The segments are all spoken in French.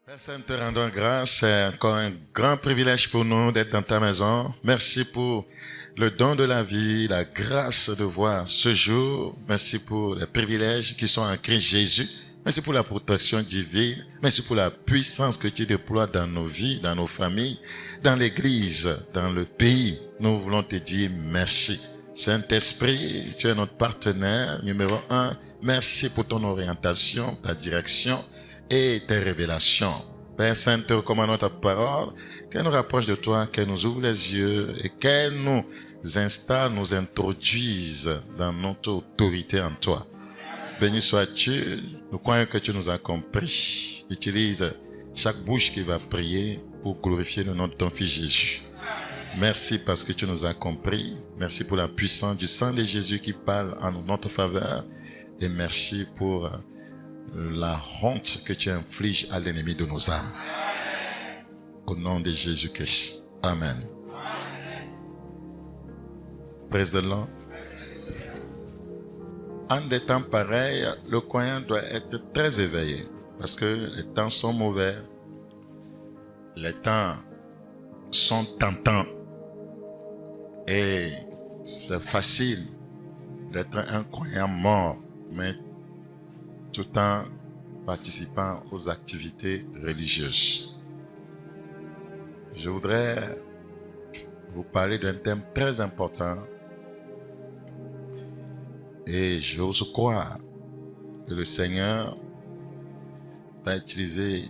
Père Saint, te rendons grâce. C'est encore un grand privilège pour nous d'être dans ta maison. Merci pour le don de la vie, la grâce de voir ce jour. Merci pour les privilèges qui sont en Christ Jésus. Merci pour la protection divine. Merci pour la puissance que tu déploies dans nos vies, dans nos familles, dans l'Église, dans le pays. Nous voulons te dire merci. Saint-Esprit, tu es notre partenaire numéro 1. Merci pour ton orientation, ta direction et tes révélations. Père Saint, te recommandons ta parole, qu'elle nous rapproche de toi, qu'elle nous ouvre les yeux et qu'elle nous installe, nous introduise dans notre autorité en toi. Béni sois-tu, nous croyons que tu nous as compris. Utilise chaque bouche qui va prier pour glorifier le nom de ton Fils Jésus. Merci parce que tu nous as compris. Merci pour la puissance du sang de Jésus qui parle en notre faveur. Et merci pour la honte que tu infliges à l'ennemi de nos âmes. Au nom de Jésus-Christ. Amen. Praise the Lord. En des temps pareils, le croyant doit être très éveillé parce que les temps sont mauvais, les temps sont tentants et c'est facile d'être un croyant mort, mais tout en participant aux activités religieuses. Je voudrais vous parler d'un thème très important et j'ose croire que le Seigneur va utiliser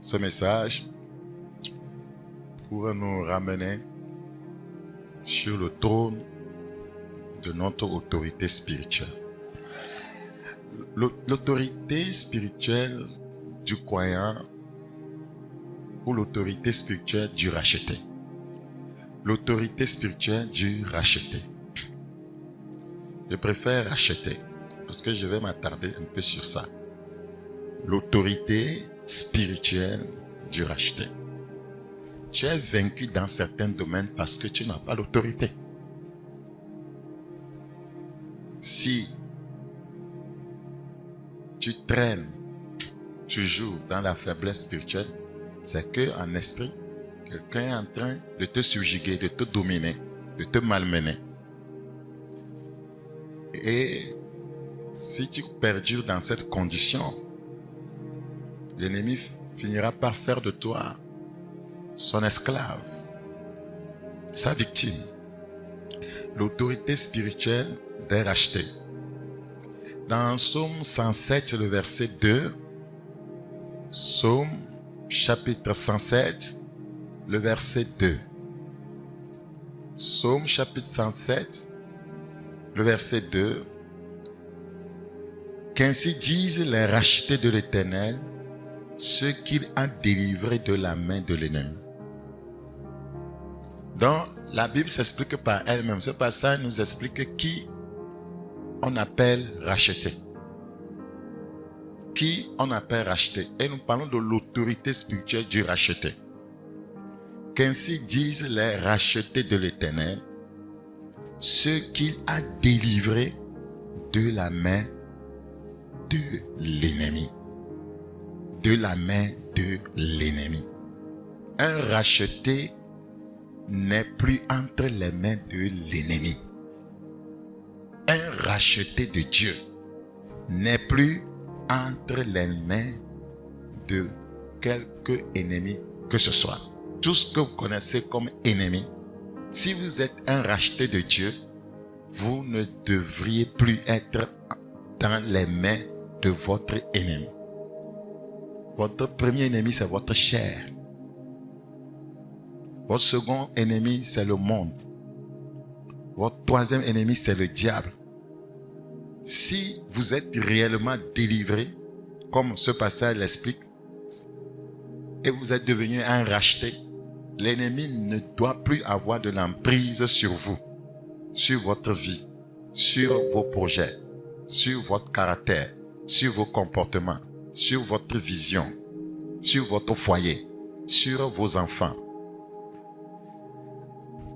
ce message pour nous ramener sur le trône de notre autorité spirituelle. L'autorité spirituelle du croyant ou l'autorité spirituelle du racheté. L'autorité spirituelle du racheté. Je préfère racheter parce que je vais m'attarder un peu sur ça. L'autorité spirituelle du racheté. Tu es vaincu dans certains domaines parce que tu n'as pas l'autorité. Si tu traînes, tu joues dans la faiblesse spirituelle, c'est qu'en esprit, quelqu'un est en train de te subjuguer, de te dominer, de te malmener. Et si tu perdures dans cette condition, l'ennemi finira par faire de toi son esclave, sa victime. L'autorité spirituelle des rachetés. Dans Psaume 107, le verset 2, Psaume chapitre 107, le verset 2. Psaume chapitre 107, le verset 2. Qu'ainsi disent les rachetés de l'Éternel, ceux qu'il a délivrés de la main de l'ennemi. Donc, la Bible s'explique par elle-même. Ce passage nous explique qui on appelle racheté. Qui on appelle racheté. Et nous parlons de l'autorité spirituelle du racheté. Qu'ainsi disent les rachetés de l'Éternel, ceux qu'il a délivrés de la main de l'ennemi. De la main de l'ennemi. Un racheté n'est plus entre les mains de l'ennemi. Un racheté de Dieu n'est plus entre les mains de quelque ennemi que ce soit. Tout ce que vous connaissez comme ennemi, si vous êtes un racheté de Dieu, vous ne devriez plus être dans les mains de votre ennemi. Votre premier ennemi, c'est votre chair. Votre second ennemi, c'est le monde. Votre troisième ennemi, c'est le diable. Si vous êtes réellement délivré, comme ce passage l'explique, et vous êtes devenu un racheté, l'ennemi ne doit plus avoir de l'emprise sur vous, sur votre vie, sur vos projets, sur votre caractère, sur vos comportements, sur votre vision, sur votre foyer, sur vos enfants.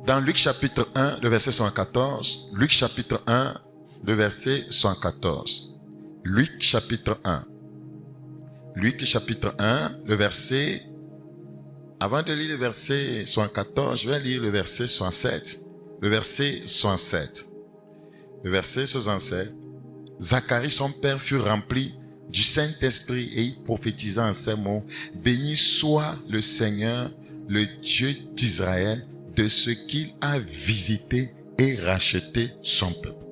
Dans Luc chapitre 1, le verset 114, Luc chapitre 1, le verset 114. Luc chapitre 1, Luc chapitre 1, le verset... Avant de lire le verset 74, je vais lire le verset 67. Le verset 67. Le verset 67. Zacharie, son père, fut rempli du Saint-Esprit et il prophétisa en ces mots. Béni soit le Seigneur, le Dieu d'Israël, de ce qu'il a visité et racheté son peuple.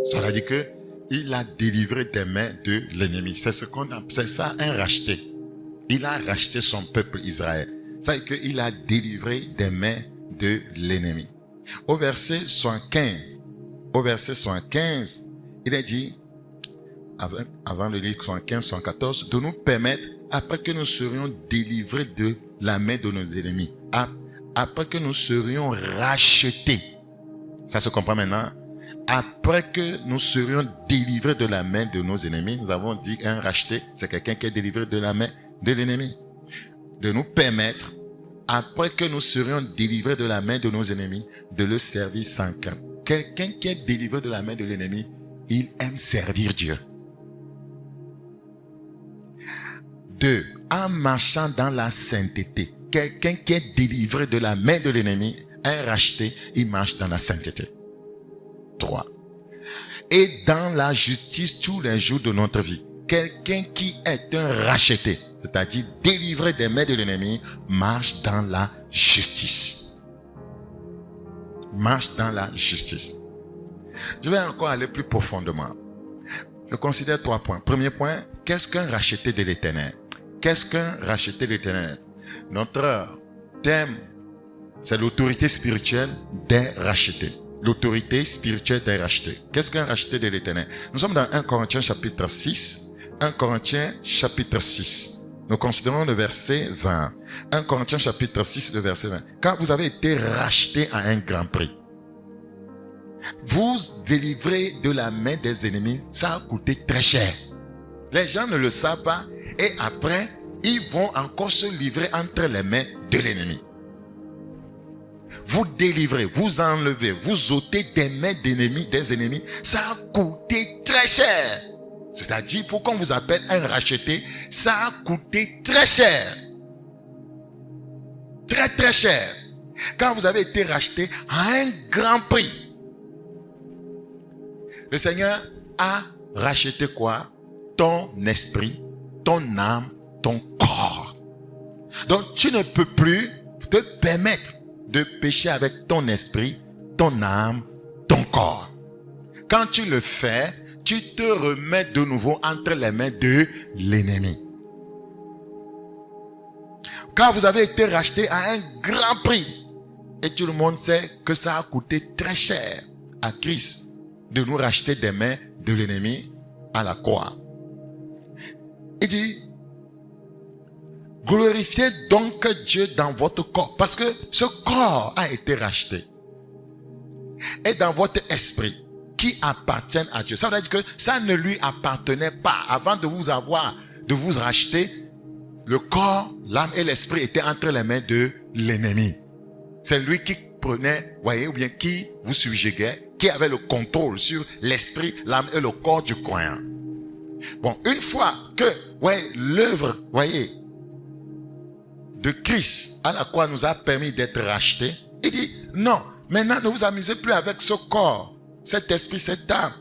Ça veut dire que il a délivré des mains de l'ennemi. C'est ce qu'on appelle, c'est ça, un racheté. Il a racheté son peuple Israël. Ça veut dire qu'il a délivré des mains de l'ennemi. Au verset 75, il a dit, avant de lire 75, 74, de nous permettre, après que nous serions délivrés de la main de nos ennemis, après que nous serions rachetés, ça se comprend maintenant, après que nous serions délivrés de la main de nos ennemis, nous avons dit un racheté, c'est quelqu'un qui est délivré de la main de l'ennemi. De nous permettre, après que nous serions délivrés de la main de nos ennemis, de le servir sans crainte. Quelqu'un qui est délivré de la main de l'ennemi, il aime servir Dieu. 2. En marchant dans la sainteté. Quelqu'un qui est délivré de la main de l'ennemi, un racheté, il marche dans la sainteté. 3. Et dans la justice tous les jours de notre vie. Quelqu'un qui est un racheté, c'est-à-dire délivré des mains de l'ennemi, marche dans la justice. Marche dans la justice. Je vais encore aller plus profondément. Je considère 3 points. Premier point, qu'est-ce qu'un racheté de l'Éternel? Qu'est-ce qu'un racheté de l'Éternel? Notre thème, c'est l'autorité spirituelle des rachetés. L'autorité spirituelle des rachetés. Qu'est-ce qu'un racheté de l'Éternel? Nous sommes dans 1 Corinthiens chapitre 6. 1 Corinthiens chapitre 6. Nous considérons le verset 20. 1 Corinthiens chapitre 6, le verset 20. Quand vous avez été racheté à un grand prix, vous délivrez de la main des ennemis, ça a coûté très cher. Les gens ne le savent pas et après, ils vont encore se livrer entre les mains de l'ennemi. Vous délivrez, vous enlevez, vous ôtez des mains d'ennemis, des ennemis, ça a coûté très cher. C'est-à-dire, pour qu'on vous appelle un racheté, ça a coûté très cher. Très très cher. Quand vous avez été racheté à un grand prix. Le Seigneur a racheté quoi? Ton esprit, ton âme, ton corps. Donc tu ne peux plus te permettre de pécher avec ton esprit, ton âme, ton corps. Quand tu le fais, tu te remets de nouveau entre les mains de l'ennemi. Quand vous avez été racheté à un grand prix, et tout le monde sait que ça a coûté très cher à Christ de nous racheter des mains de l'ennemi à la croix. Il dit, glorifiez donc Dieu dans votre corps, parce que ce corps a été racheté. Et dans votre esprit, qui appartiennent à Dieu. Ça veut dire que ça ne lui appartenait pas. Avant de vous racheter, le corps, l'âme et l'esprit étaient entre les mains de l'ennemi. C'est lui qui prenait, voyez, ou bien qui vous subjuguait, qui avait le contrôle sur l'esprit, l'âme et le corps du croyant. Bon, une fois que, l'œuvre, voyez, de Christ à la croix nous a permis d'être rachetés, il dit, non, maintenant ne vous amusez plus avec ce corps, cet esprit, cette âme.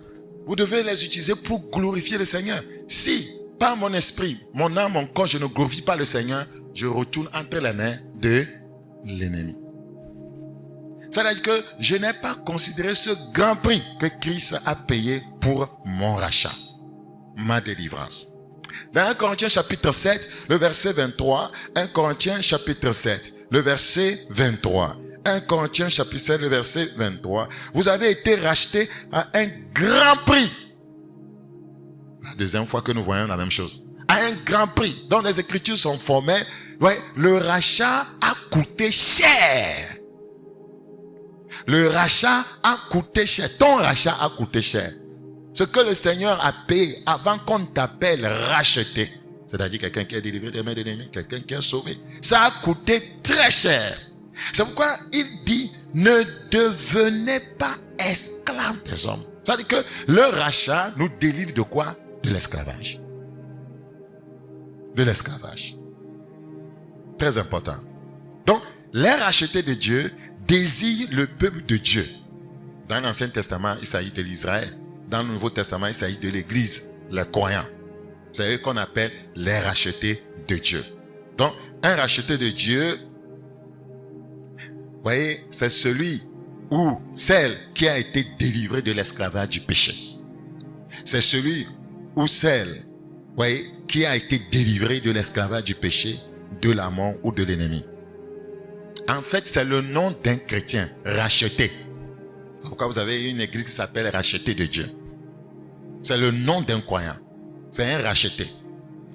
Vous devez les utiliser pour glorifier le Seigneur. Si, par mon esprit, mon âme, mon corps, je ne glorifie pas le Seigneur, je retourne entre les mains de l'ennemi. Ça veut dire que je n'ai pas considéré ce grand prix que Christ a payé pour mon rachat, ma délivrance. Dans 1 Corinthiens chapitre 7, le verset 23, 1 Corinthiens chapitre 7, le verset 23. 1 Corinthiens chapitre 7, le verset 23. Vous avez été rachetés à un grand prix. La deuxième fois que nous voyons la même chose. À un grand prix. Donc les Écritures sont formées. Le rachat a coûté cher. Le rachat a coûté cher. Ton rachat a coûté cher. Ce que le Seigneur a payé avant qu'on t'appelle racheté. C'est-à-dire quelqu'un qui est délivré des mains de l'ennemi, quelqu'un qui est sauvé. Ça a coûté très cher. C'est pourquoi il dit, ne devenez pas esclaves des hommes. C'est-à-dire que le rachat nous délivre de quoi? De l'esclavage. de l'esclavage. Très important. Donc, les rachetés de Dieu désignent le peuple de Dieu. Dans l'Ancien Testament, il s'agit de l'Israël. Dans le Nouveau Testament, il s'agit de l'Église, les croyants. C'est eux qu'on appelle les rachetés de Dieu. Donc, un racheté de Dieu, vous voyez, c'est celui ou celle qui a été délivrée de l'esclavage du péché. C'est celui ou celle, vous voyez, qui a été délivré de l'esclavage du péché, de la mort ou de l'ennemi. En fait, c'est le nom d'un chrétien, racheté. C'est pourquoi vous avez une église qui s'appelle Racheté de Dieu. C'est le nom d'un croyant. C'est un racheté.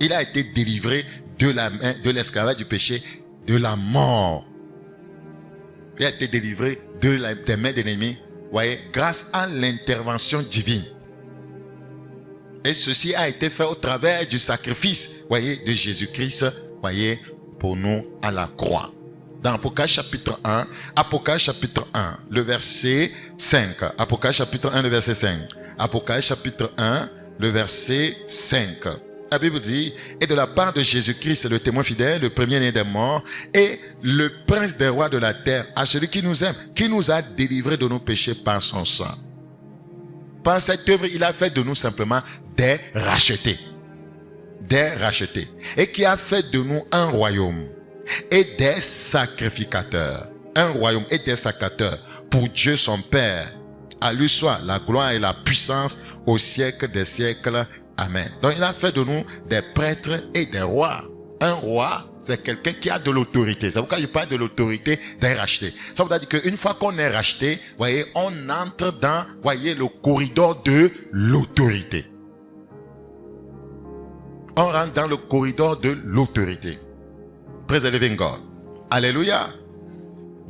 Il a été délivré de l'esclavage du péché, de la mort. Il a été délivré des mains d'ennemis, voyez, grâce à l'intervention divine. Et ceci a été fait au travers du sacrifice, voyez, de Jésus-Christ, voyez, pour nous à la croix. Dans Apocalypse chapitre 1, le verset 5. Apocalypse chapitre 1, le verset 5. Apocalypse chapitre 1, le verset 5. La Bible dit, et de la part de Jésus-Christ, le témoin fidèle, le premier-né des morts, et le prince des rois de la terre, à celui qui nous aime, qui nous a délivrés de nos péchés par son sang. Par cette œuvre, il a fait de nous simplement des rachetés. Des rachetés. Et qui a fait de nous un royaume et des sacrificateurs. Un royaume et des sacrificateurs pour Dieu son Père. À lui soit la gloire et la puissance au siècle des siècles. Amen. Donc il a fait de nous des prêtres et des rois. Un roi, c'est quelqu'un qui a de l'autorité. C'est pourquoi je parle de l'autorité des rachetés. Ça veut dire qu'une fois qu'on est racheté, voyez, on entre dans, voyez, le corridor de l'autorité. On rentre dans le corridor de l'autorité. Praise the living God. Alléluia.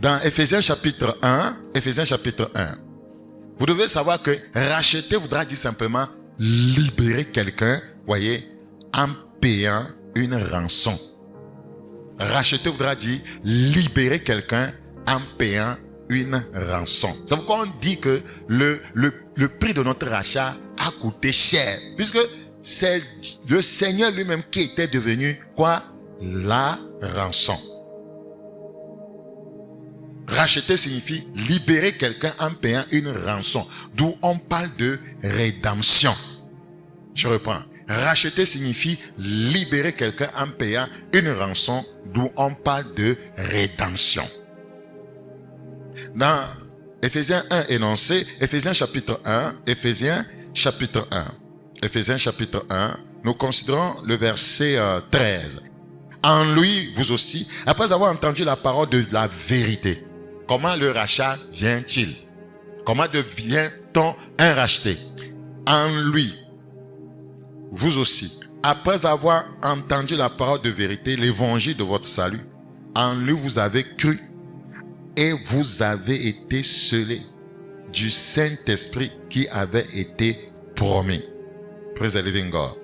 Dans Ephésiens chapitre 1, vous devez savoir que racheter voudra dire simplement libérer quelqu'un, voyez, en payant une rançon. Racheter voudra dire libérer quelqu'un en payant une rançon. C'est pourquoi on dit que le prix de notre rachat a coûté cher, puisque c'est le Seigneur lui-même qui était devenu quoi? La rançon. Racheter signifie libérer quelqu'un en payant une rançon, d'où on parle de rédemption. Je reprends. Racheter signifie libérer quelqu'un en payant une rançon, d'où on parle de rédemption. Dans Ephésiens 1 énoncé, Ephésiens chapitre 1, nous considérons le verset 13. En lui, vous aussi, après avoir entendu la parole de la vérité. Comment le rachat vient-il? Comment devient-on un racheté? En lui, vous aussi, après avoir entendu la parole de vérité, l'évangile de votre salut, en lui vous avez cru et vous avez été scellés du Saint-Esprit qui avait été promis. Praise the living God.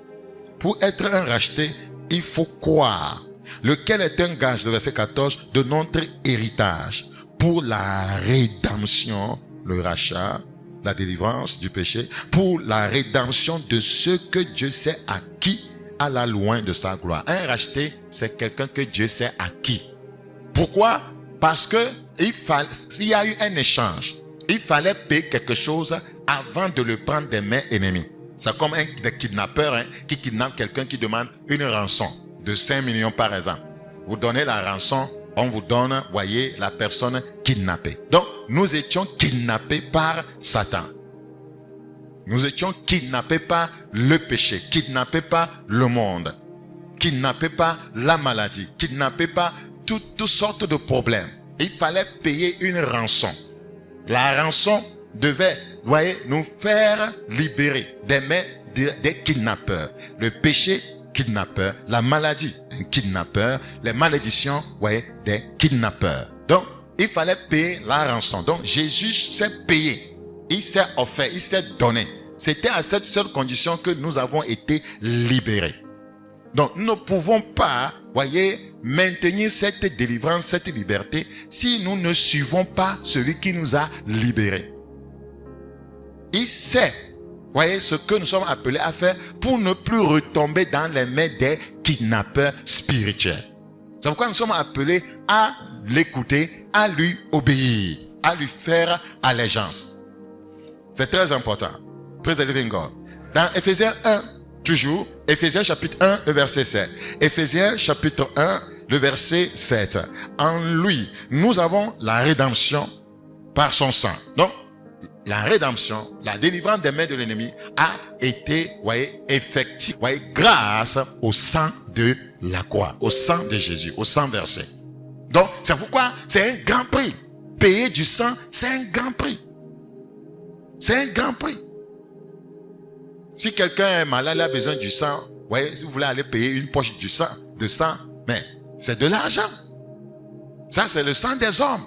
Pour être un racheté, il faut croire, lequel est un gage, le verset 14, de notre héritage pour la rédemption, le rachat, la délivrance du péché, pour la rédemption de ce que Dieu s'est acquis à la loin de sa gloire. Un racheté, c'est quelqu'un que Dieu s'est acquis. Pourquoi? Parce que s'il y a eu un échange, il fallait payer quelque chose avant de le prendre des mains ennemies. C'est comme des kidnappeurs qui kidnappent quelqu'un qui demande une rançon de 5 millions par exemple. Vous donnez la rançon, on vous donne, voyez, la personne kidnappée. Donc, nous étions kidnappés par Satan. Nous étions kidnappés par le péché, kidnappés par le monde, kidnappés par la maladie, kidnappés par toutes sortes de problèmes. Il fallait payer une rançon. La rançon devait, voyez, nous faire libérer des mains des kidnappeurs. Le péché, kidnappeur. La maladie, un kidnappeur. Les malédictions, voyez, des kidnappeurs. Donc, il fallait payer la rançon. Donc, Jésus s'est payé. Il s'est offert, il s'est donné. C'était à cette seule condition que nous avons été libérés. Donc, nous ne pouvons pas, voyez, maintenir cette délivrance, cette liberté, si nous ne suivons pas celui qui nous a libérés. Il sait, voyez, ce que nous sommes appelés à faire pour ne plus retomber dans les mains des kidnappeur spirituel. C'est pourquoi nous sommes appelés à l'écouter, à lui obéir, à lui faire allégeance. C'est très important. Praise the living God. Dans Ephésiens 1, toujours, Ephésiens chapitre 1, le verset 7. Ephésiens chapitre 1, le verset 7. En lui, nous avons la rédemption par son sang. Donc, la rédemption, la délivrance des mains de l'ennemi a été, effective, grâce au sang de la croix, au sang de Jésus, au sang versé. Donc, c'est pourquoi c'est un grand prix. Payer du sang, c'est un grand prix. C'est un grand prix. Si quelqu'un est malade, il a besoin du sang, si vous voulez aller payer une poche de sang, mais c'est de l'argent. Ça, c'est le sang des hommes.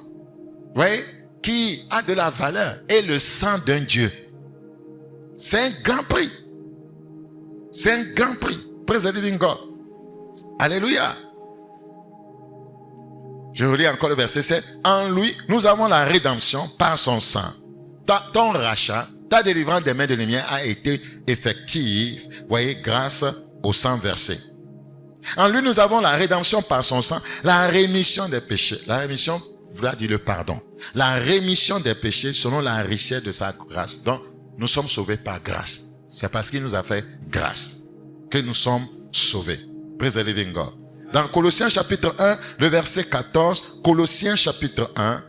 Qui a de la valeur. Et le sang d'un Dieu. C'est un grand prix. C'est un grand prix. Praise the living God. Alléluia. Je relis encore le verset 7. En lui, nous avons la rédemption par son sang. Ton rachat, ta délivrance des mains de l'ennemi a été effective, grâce au sang versé. En lui, nous avons la rédemption par son sang, la rémission des péchés. La rémission voudra dire le pardon. La rémission des péchés selon la richesse de sa grâce. Donc, nous sommes sauvés par grâce. C'est parce qu'il nous a fait grâce que nous sommes sauvés. Praise the living God. Dans Colossiens chapitre 1, le verset 14, Colossiens chapitre 1,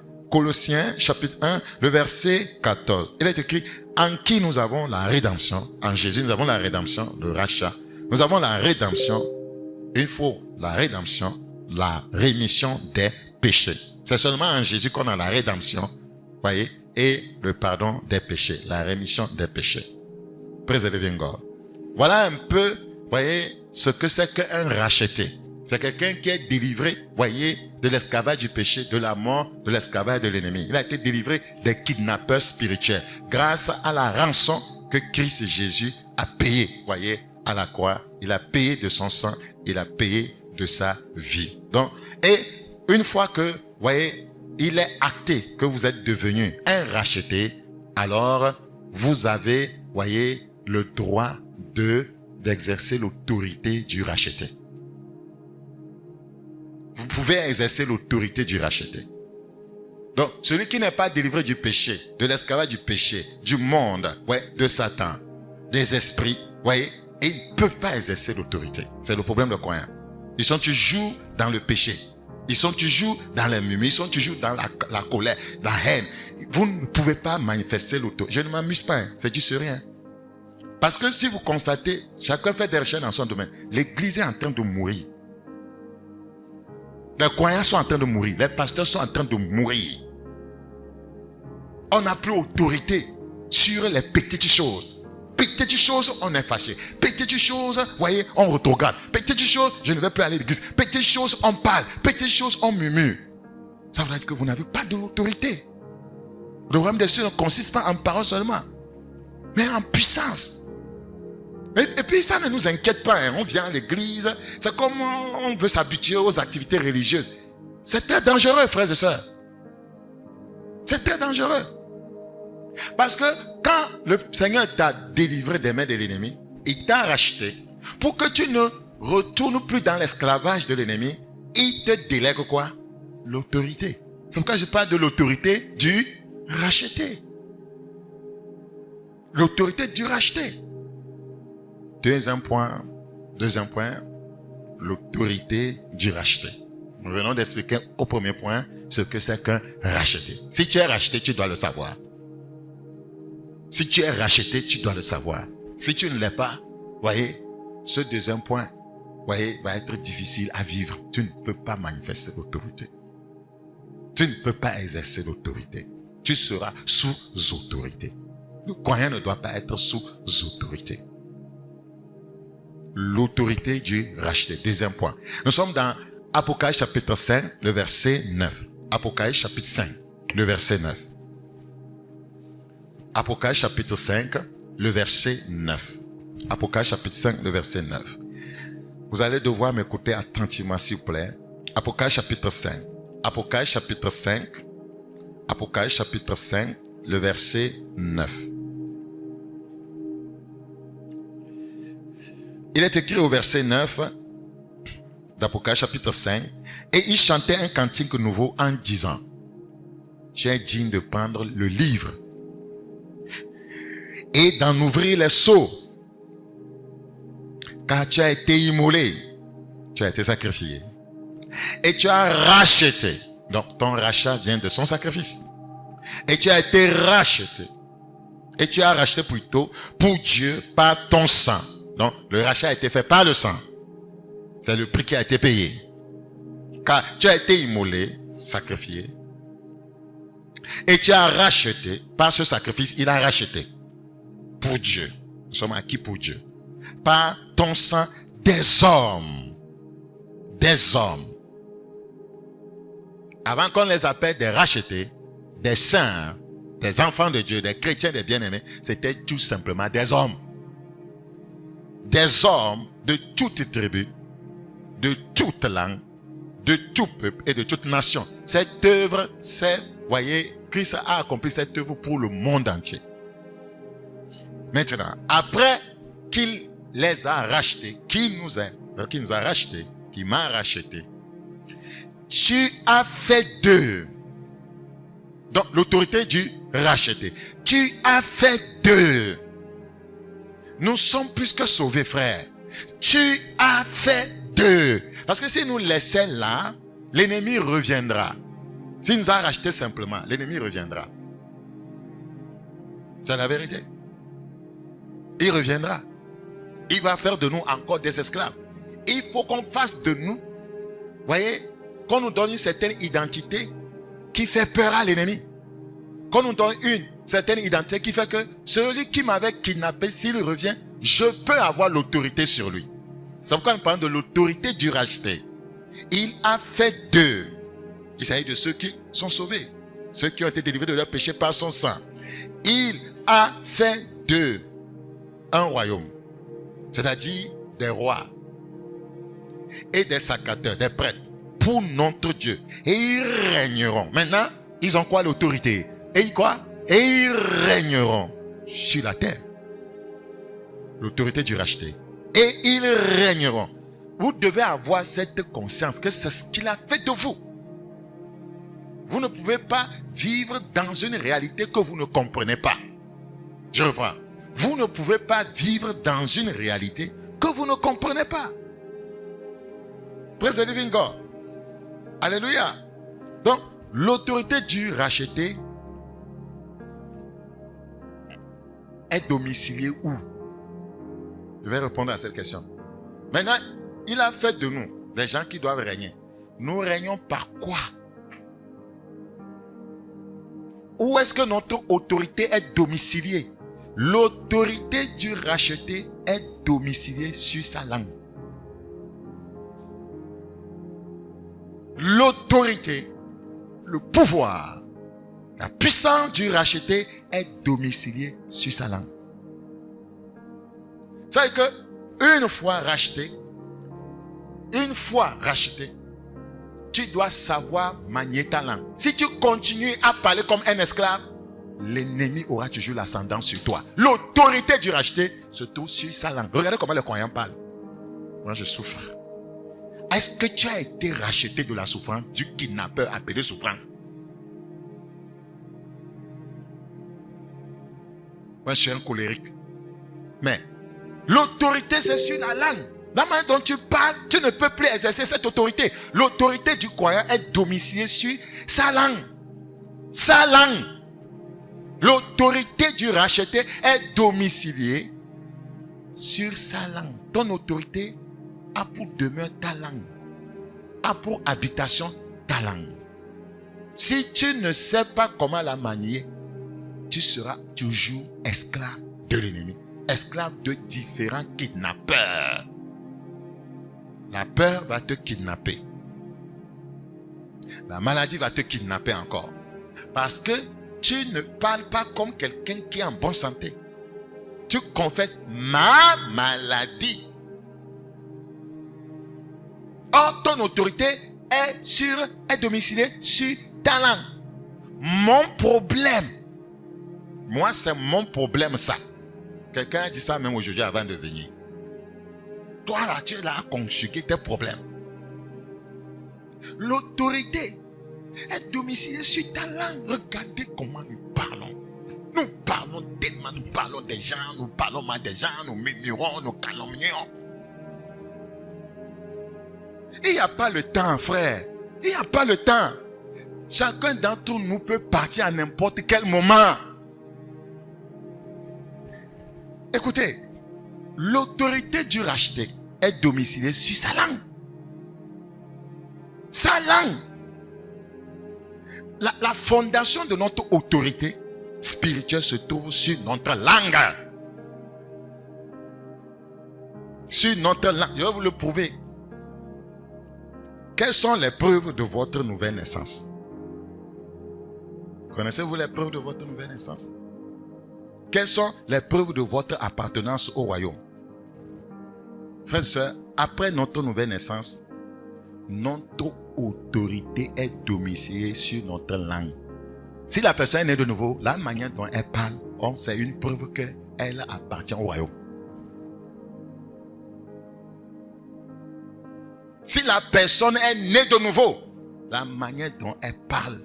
le verset 14. Il est écrit, en qui nous avons la rédemption. En Jésus, nous avons la rédemption, le rachat. Nous avons la rédemption, une fois la rédemption, la rémission des péchés. C'est seulement en Jésus qu'on a la rédemption, et le pardon des péchés, la rémission des péchés. Praise the living God. Voilà un peu, ce que c'est qu'un racheté. C'est quelqu'un qui est délivré, de l'esclavage du péché, de la mort, de l'esclavage de l'ennemi. Il a été délivré des kidnappeurs spirituels grâce à la rançon que Christ Jésus a payé, à la croix. Il a payé de son sang, il a payé de sa vie. Donc, et une fois que, il est acté que vous êtes devenu un racheté, alors vous avez, le droit d'exercer l'autorité du racheté. Vous pouvez exercer l'autorité du racheté. Donc, celui qui n'est pas délivré du péché, de l'esclavage du péché, du monde, de Satan, des esprits, il ne peut pas exercer l'autorité. C'est le problème de croyants. Ils sont toujours dans le péché. Ils sont toujours dans les murmures. Ils sont toujours dans la colère, la haine. Vous ne pouvez pas manifester l'autorité. Je ne m'amuse pas, c'est du sérieux. Parce que si vous constatez, chacun fait des recherches dans son domaine. L'église est en train de mourir. Les croyants sont en train de mourir. Les pasteurs sont en train de mourir. On n'a plus autorité sur les petites choses. Petites choses, on est fâché. Petites choses, on regarde. Petites choses, je ne vais plus aller à l'église. Petites choses, on parle. Petites choses, on murmure. Ça veut dire que vous n'avez pas de l'autorité. Le royaume des cieux ne consiste pas en parole seulement, mais en puissance. Et puis ça ne nous inquiète pas. On vient à l'église. C'est comme on veut s'habituer aux activités religieuses. C'est très dangereux, frères et sœurs. C'est très dangereux. Parce que quand le Seigneur t'a délivré des mains de l'ennemi, il t'a racheté. Pour que tu ne retournes plus dans l'esclavage de l'ennemi, il te délègue quoi? L'autorité. C'est pourquoi je parle de l'autorité du racheté. L'autorité du racheté. Deuxième point, l'autorité du racheté. Nous venons d'expliquer au premier point ce que c'est qu'un racheté. Si tu es racheté, tu dois le savoir. Si tu es racheté, tu dois le savoir. Si tu ne l'es pas, ce deuxième point, va être difficile à vivre. Tu ne peux pas manifester l'autorité. Tu ne peux pas exercer l'autorité. Tu seras sous autorité. Le croyant ne doit pas être sous autorité. L'autorité du racheté. Deuxième point. Nous sommes dans Apocalypse chapitre 5, le verset 9. Apocalypse chapitre 5, le verset 9. Apocalypse chapitre 5, le verset 9. Apocalypse chapitre 5, le verset 9. Vous allez devoir m'écouter attentivement, s'il vous plaît. Apocalypse chapitre 5. Apocalypse chapitre 5. Apocalypse chapitre 5, le verset 9. Il est écrit au verset 9, d'Apocalypse chapitre 5, et il chantait un cantique nouveau en disant, tu es digne de prendre le livre et d'en ouvrir les sceaux, car tu as été immolé, tu as été sacrifié, et tu as racheté. Donc ton rachat vient de son sacrifice. Et tu as été racheté. Et tu as racheté plutôt pour Dieu par ton sang. Donc le rachat a été fait par le sang. C'est le prix qui a été payé. Car tu as été immolé, sacrifié. Et tu as racheté, par ce sacrifice, il a racheté. Pour Dieu. Nous sommes acquis pour Dieu. Par ton sang des hommes. Des hommes. Avant qu'on les appelle des rachetés, des saints, des enfants de Dieu, des chrétiens, des bien-aimés, c'était tout simplement des hommes. Des hommes de toute tribu, de toute langue, de tout peuple et de toute nation. Cette œuvre, voyez, Christ a accompli cette œuvre pour le monde entier. Maintenant, après qu'il les a rachetés, qui nous a rachetés, qui m'a racheté, tu as fait d'eux. Donc, l'autorité du racheté. Tu as fait d'eux. Nous sommes plus que sauvés, frère. Tu as fait d'eux. Parce que si nous laissons là, l'ennemi reviendra. S'il nous a rachetés simplement, l'ennemi reviendra. C'est la vérité. Il reviendra. Il va faire de nous encore des esclaves. Il faut qu'on fasse de nous, voyez, qu'on nous donne une certaine identité qui fait peur à l'ennemi. Qu'on nous donne une certaine identité qui fait que celui qui m'avait kidnappé, s'il revient, je peux avoir l'autorité sur lui. C'est pourquoi nous parlons de l'autorité du racheté. Il a fait d'eux. Il s'agit de ceux qui sont sauvés. Ceux qui ont été délivrés de leur péché par son sang. Il a fait d'eux un royaume. C'est-à-dire des rois et des sacrateurs, des prêtres, pour notre Dieu. Et ils régneront. Maintenant, ils ont quoi? L'autorité. Et quoi? Et ils régneront sur la terre. L'autorité du racheté. Et ils régneront. Vous devez avoir cette conscience que c'est ce qu'il a fait de vous. Vous ne pouvez pas vivre dans une réalité que vous ne comprenez pas. Je reprends. Vous ne pouvez pas vivre dans une réalité que vous ne comprenez pas. Praise the living God. Alléluia. Donc, l'autorité du racheté est domiciliée où? Je vais répondre à cette question. Maintenant, il a fait de nous des gens qui doivent régner. Nous régnons par quoi? Où est-ce que notre autorité est domiciliée? L'autorité du racheté est domiciliée sur sa langue. L'autorité, le pouvoir, la puissance du racheté est domiciliée sur sa langue. C'est que une fois racheté, tu dois savoir manier ta langue. Si tu continues à parler comme un esclave, l'ennemi aura toujours l'ascendant sur toi. L'autorité du racheté se trouve sur sa langue. Regardez comment le croyant parle. Moi, je souffre. Est-ce que tu as été racheté de la souffrance, du kidnappeur appelé souffrance? Moi, je suis un colérique. Mais l'autorité, c'est sur la langue. La manière dont tu parles, tu ne peux plus exercer cette autorité. L'autorité du croyant est domiciliée sur sa langue. Sa langue. L'autorité du racheté est domiciliée sur sa langue. Ton autorité a pour demeure ta langue. A pour habitation ta langue. Si tu ne sais pas comment la manier, tu seras toujours esclave de l'ennemi. Esclave de différents kidnappeurs. La peur va te kidnapper. La maladie va te kidnapper encore. Parce que tu ne parles pas comme quelqu'un qui est en bonne santé. Tu confesses ma maladie. Or, ton autorité est domiciliée sur ta langue. Mon problème. Moi, c'est mon problème, ça. Quelqu'un a dit ça même aujourd'hui avant de venir. Toi, là, tu es là à conjuguer tes problèmes. L'autorité est domiciliée sur ta langue. Regardez comment nous parlons. Nous parlons tellement, nous parlons des gens, nous parlons mal des gens, nous murmurons, nous calomnions. Il n'y a pas le temps, frère. Il n'y a pas le temps. Chacun d'entre nous peut partir à n'importe quel moment. Écoutez, l'autorité du racheté est domiciliée sur sa langue. Sa langue. La fondation de notre autorité spirituelle se trouve sur notre langue. Sur notre langue. Je vais vous le prouver. Quelles sont les preuves de votre nouvelle naissance? Connaissez-vous les preuves de votre nouvelle naissance? Quelles sont les preuves de votre appartenance au royaume? Frères et sœurs, après notre nouvelle naissance, notre autorité est domiciliée sur notre langue. Si la personne est née de nouveau, la manière dont elle parle, c'est une preuve qu'elle appartient au royaume. Si la personne est née de nouveau, la manière dont elle parle,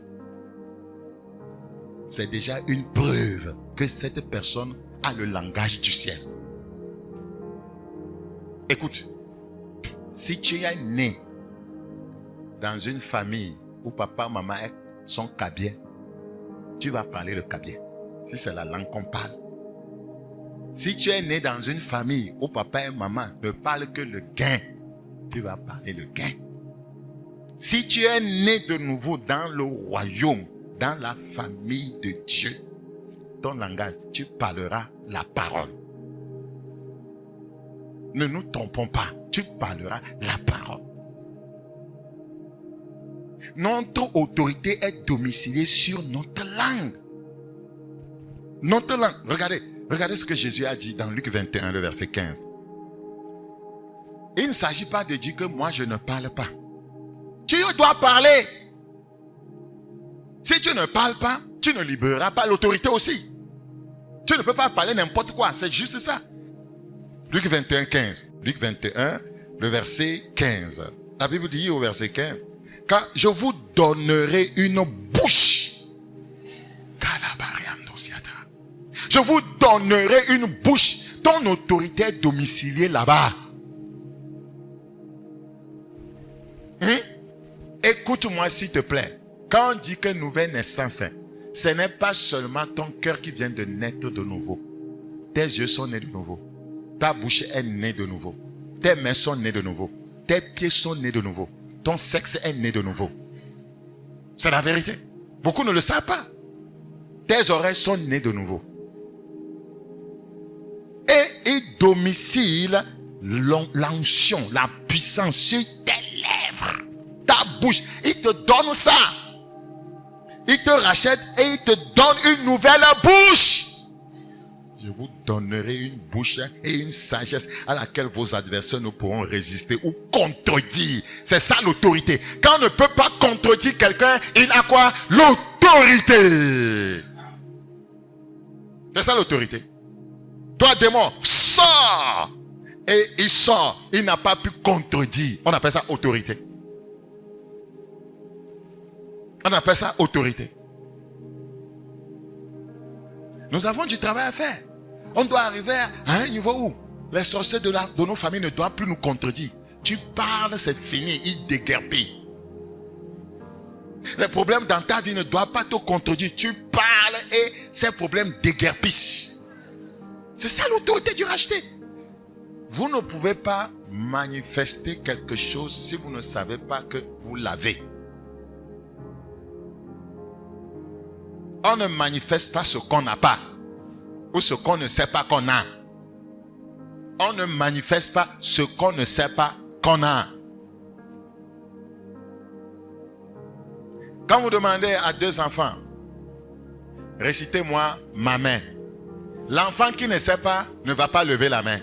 c'est déjà une preuve que cette personne a le langage du ciel. Écoute, si tu es né dans une famille où papa et maman sont kabiens, tu vas parler le kabien, si c'est la langue qu'on parle. Si tu es né dans une famille où papa et maman ne parlent que le gain, tu vas parler le gain. Si tu es né de nouveau dans le royaume, dans la famille de Dieu, ton langage, tu parleras la parole. Ne nous trompons pas, tu parleras la parole. Notre autorité est domiciliée sur notre langue. Notre langue. Regardez ce que Jésus a dit dans Luc 21, le verset 15. Il ne s'agit pas de dire que moi je ne parle pas. Tu dois parler. Si tu ne parles pas, tu ne libéreras pas l'autorité aussi. Tu ne peux pas parler n'importe quoi, c'est juste ça. Luc 21, 15. Luc 21, le verset 15. La Bible dit au verset 15, quand je vous donnerai une bouche, je vous donnerai une bouche, ton autorité est domiciliée là-bas. Écoute-moi s'il te plaît. Quand on dit que nouvelle naissance, ce n'est pas seulement ton cœur qui vient de naître de nouveau. Tes yeux sont nés de nouveau. Ta bouche est née de nouveau. Tes mains sont nées de nouveau. Tes pieds sont nés de nouveau. Ton sexe est né de nouveau. C'est la vérité. Beaucoup ne le savent pas. Tes oreilles sont nées de nouveau. Et il domicile l'onction, la puissance sur tes lèvres, ta bouche. Il te donne ça. Il te rachète et il te donne une nouvelle bouche. Je vous donnerai une bouche et une sagesse à laquelle vos adversaires ne pourront résister ou contredire. C'est ça l'autorité. Quand on ne peut pas contredire quelqu'un, il a quoi? L'autorité. C'est ça l'autorité. Toi, démon, sors. Et il sort. Il n'a pas pu contredire. On appelle ça autorité. On appelle ça autorité. Nous avons du travail à faire. On doit arriver à un niveau où les sorciers de nos familles ne doivent plus nous contredire. Tu parles, c'est fini, ils déguerpillent. Les problèmes dans ta vie ne doivent pas te contredire. Tu parles et ces problèmes déguerpissent. C'est ça l'autorité du racheté. Vous ne pouvez pas manifester quelque chose si vous ne savez pas que vous l'avez. On ne manifeste pas ce qu'on n'a pas. Ou ce qu'on ne sait pas qu'on a. On ne manifeste pas ce qu'on ne sait pas qu'on a. Quand vous demandez à deux enfants, récitez-moi ma main. L'enfant qui ne sait pas ne va pas lever la main.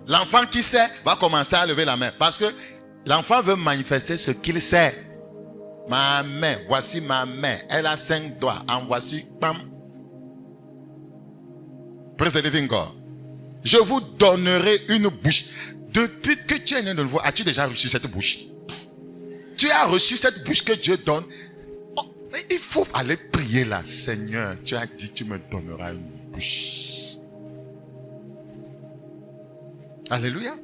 L'enfant qui sait va commencer à lever la main. Parce que l'enfant veut manifester ce qu'il sait. Ma main, voici ma main. Elle a 5 doigts. En voici, pam. Praise the living God. Je vous donnerai une bouche. Depuis que tu es né de nouveau, as-tu déjà reçu cette bouche? tu as reçu cette bouche que Dieu donne. Oh, il faut aller prier là. Seigneur, tu as dit, tu me donneras une bouche. Alléluia.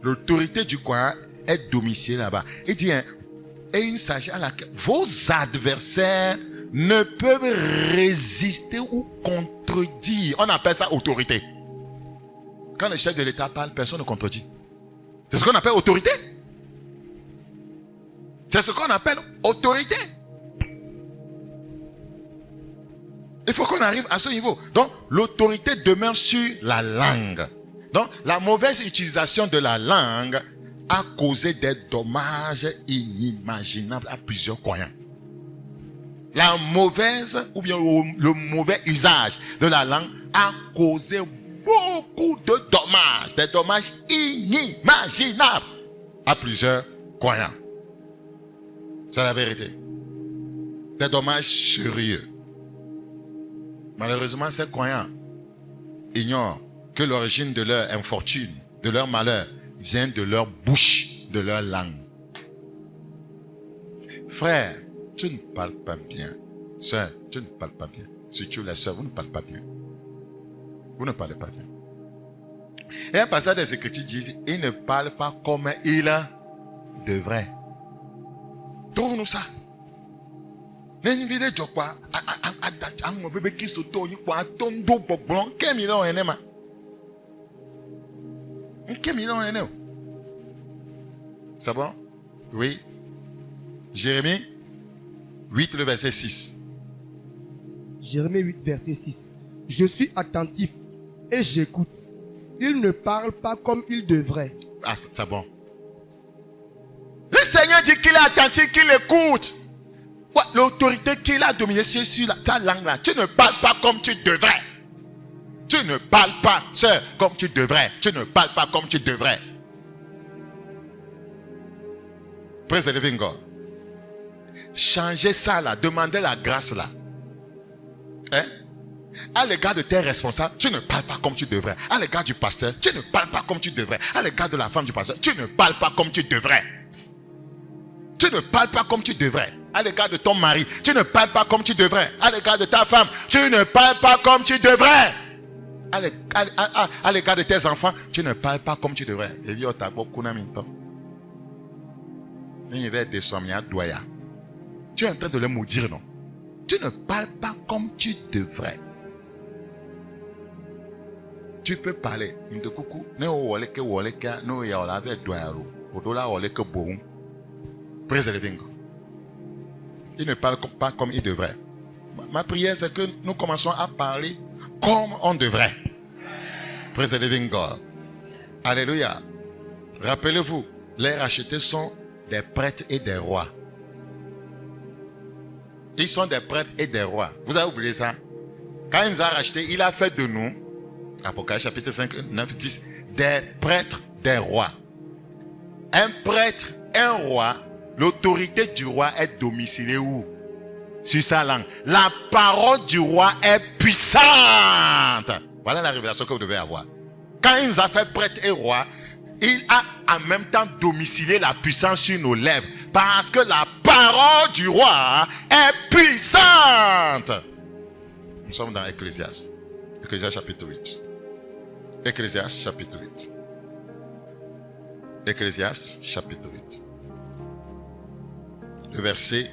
L'autorité du coin est domiciliée là-bas. Il dit, hein, et une sagesse à laquelle vos adversaires ne peuvent résister ou contredire. On appelle ça autorité. Quand le chef de l'État parle, personne ne contredit. C'est ce qu'on appelle autorité. C'est ce qu'on appelle autorité. Il faut qu'on arrive à ce niveau. Donc, l'autorité demeure sur la langue. Donc, la mauvaise utilisation de la langue a causé des dommages inimaginables à plusieurs croyants. La mauvaise ou bien le mauvais usage de la langue a causé beaucoup de dommages, des dommages inimaginables à plusieurs croyants. C'est la vérité. Des dommages sérieux. Malheureusement, ces croyants ignorent que l'origine de leur infortune, de leur malheur, vient de leur bouche, de leur langue. Frère, tu ne parles pas bien. Sœur, tu ne parles pas bien. Surtout les sœurs, vous ne parlez pas bien. Vous ne parlez pas bien. Et un passage des Écritures dit, il ne parle pas comme il devrait. Trouve-nous ça. Une vidéo de quoi? Un bébé qui se tourne, quoi? Un tondo blanc. Quel million est nema? Quel million est nema? C'est bon? Oui. Jérémie 8, le verset 6. Jérémie 8, verset 6. Je suis attentif et j'écoute. Il ne parle pas comme il devrait. Ah, c'est bon. Le Seigneur dit qu'il est attentif, qu'il écoute. Ouais, l'autorité qu'il a dominée sur ta langue là. Tu ne parles pas comme tu devrais. Tu ne parles pas, sœur, comme tu devrais. Tu ne parles pas comme tu devrais. Praise the living God. Changez ça là. Demandez la grâce là. Hein? À l'égard de tes responsables, tu ne parles pas comme tu devrais. À l'égard du pasteur, tu ne parles pas comme tu devrais. À l'égard de la femme du pasteur, tu ne parles pas comme tu devrais. Tu ne parles pas comme tu devrais. À l'égard de ton mari, tu ne parles pas comme tu devrais. À l'égard de ta femme, tu ne parles pas comme tu devrais. À l'égard de tes enfants, tu ne parles pas comme tu devrais. Tu es en train de le maudire, non? Tu ne parles pas comme tu devrais. Tu peux parler. Praise the living God. Il ne parle pas comme il devrait. Ma prière, c'est que nous commençons à parler comme on devrait. Praise the living God. Alléluia. Rappelez-vous, les rachetés sont des prêtres et des rois. Ils sont des prêtres et des rois. Vous avez oublié ça? Quand il nous a rachetés, il a fait de nous, Apocalypse chapitre 5, 9, 10, des prêtres, des rois. Un prêtre, un roi, l'autorité du roi est domiciliée où? Sur sa langue. La parole du roi est puissante. Voilà la révélation que vous devez avoir. Quand il nous a fait prêtre et roi, il a en même temps domicilié la puissance sur nos lèvres. Parce que la parole du roi est puissante. Nous sommes dans Ecclésiaste. Ecclésiaste chapitre 8. Ecclésiaste chapitre 8. Ecclésiaste chapitre 8. Le verset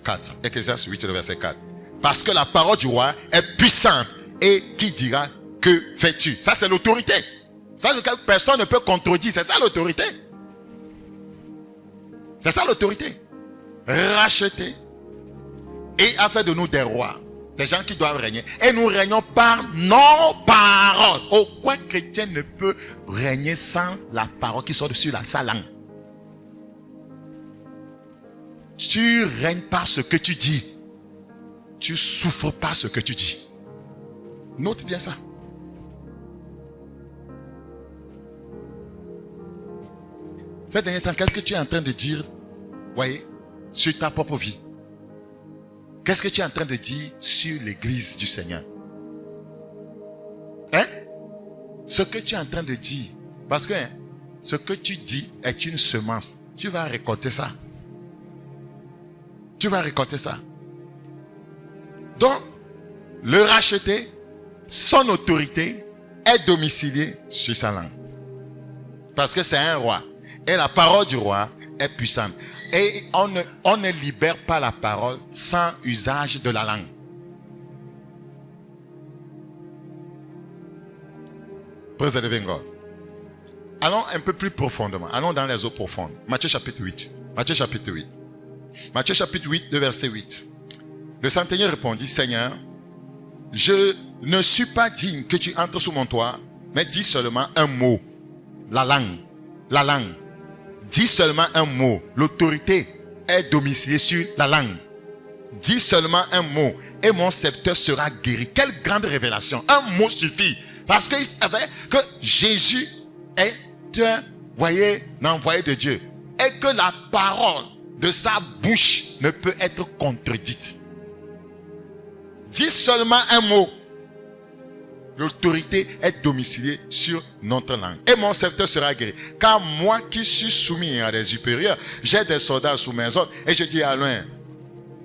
4. Ecclésiaste 8, le verset 4. Parce que la parole du roi est puissante. Et qui dira, que fais-tu? Ça, c'est l'autorité. Ça, personne ne peut contredire. C'est ça l'autorité. C'est ça l'autorité. Racheter. Et a fait de nous des rois. Des gens qui doivent régner. Et nous régnons par nos paroles. Aucun chrétien ne peut régner sans la parole qui sort sur sa langue. Tu règnes par ce que tu dis. Tu souffres par ce que tu dis. Note bien ça. Ces derniers temps, qu'est-ce que tu es en train de dire, voyez, sur ta propre vie? Qu'est-ce que tu es en train de dire sur l'église du Seigneur? Hein? Ce que tu es en train de dire. Parce que ce que tu dis est une semence. tu vas récolter ça. Tu vas récolter ça. Donc, le racheté, son autorité est domiciliée sur sa langue. Parce que c'est un roi. Et la parole du roi est puissante. Et on ne libère pas la parole sans usage de la langue. Praise the living God. Allons un peu plus profondément. Allons dans les eaux profondes. Matthieu chapitre 8. Matthieu chapitre 8. Matthieu chapitre 8, le verset 8. Le centenier répondit, Seigneur, je ne suis pas digne que tu entres sous mon toit, mais dis seulement un mot. La langue. La langue. Dis seulement un mot. L'autorité est domiciliée sur la langue. Dis seulement un mot et mon serviteur sera guéri. Quelle grande révélation. Un mot suffit. Parce qu'il savait que Jésus est un envoyé de Dieu. Et que la parole de sa bouche ne peut être contredite. Dis seulement un mot. L'autorité est domiciliée sur notre langue. Et mon serviteur sera guéri. Car moi qui suis soumis à des supérieurs, j'ai des soldats sous mes ordres. Et je dis à l'un,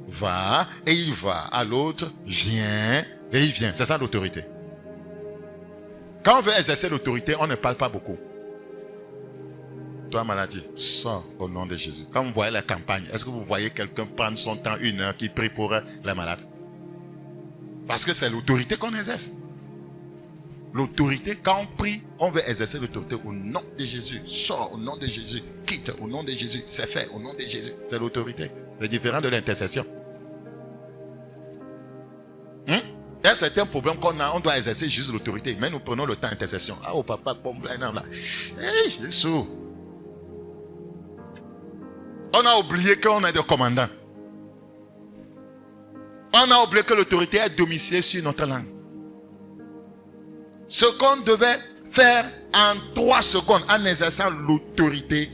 va, et il va. À l'autre, viens, et il vient. C'est ça l'autorité. Quand on veut exercer l'autorité, on ne parle pas beaucoup. Toi, maladie, sors au nom de Jésus. Quand vous voyez la campagne, est-ce que vous voyez quelqu'un prendre son temps, 1 heure, qui prie pour les malades? Parce que c'est l'autorité qu'on exerce. L'autorité, quand on prie, on veut exercer l'autorité au nom de Jésus. Sors au nom de Jésus. Quitte au nom de Jésus. C'est fait au nom de Jésus. C'est l'autorité. C'est différent de l'intercession. Il y a certains problèmes qu'on a, on doit exercer juste l'autorité. Mais nous prenons le temps d'intercession. Ah, oh papa, là. Hey, Jésus. On a oublié qu'on a des commandants. On a oublié que l'autorité est domiciliée sur notre langue. Ce qu'on devait faire en 3 secondes en exerçant l'autorité,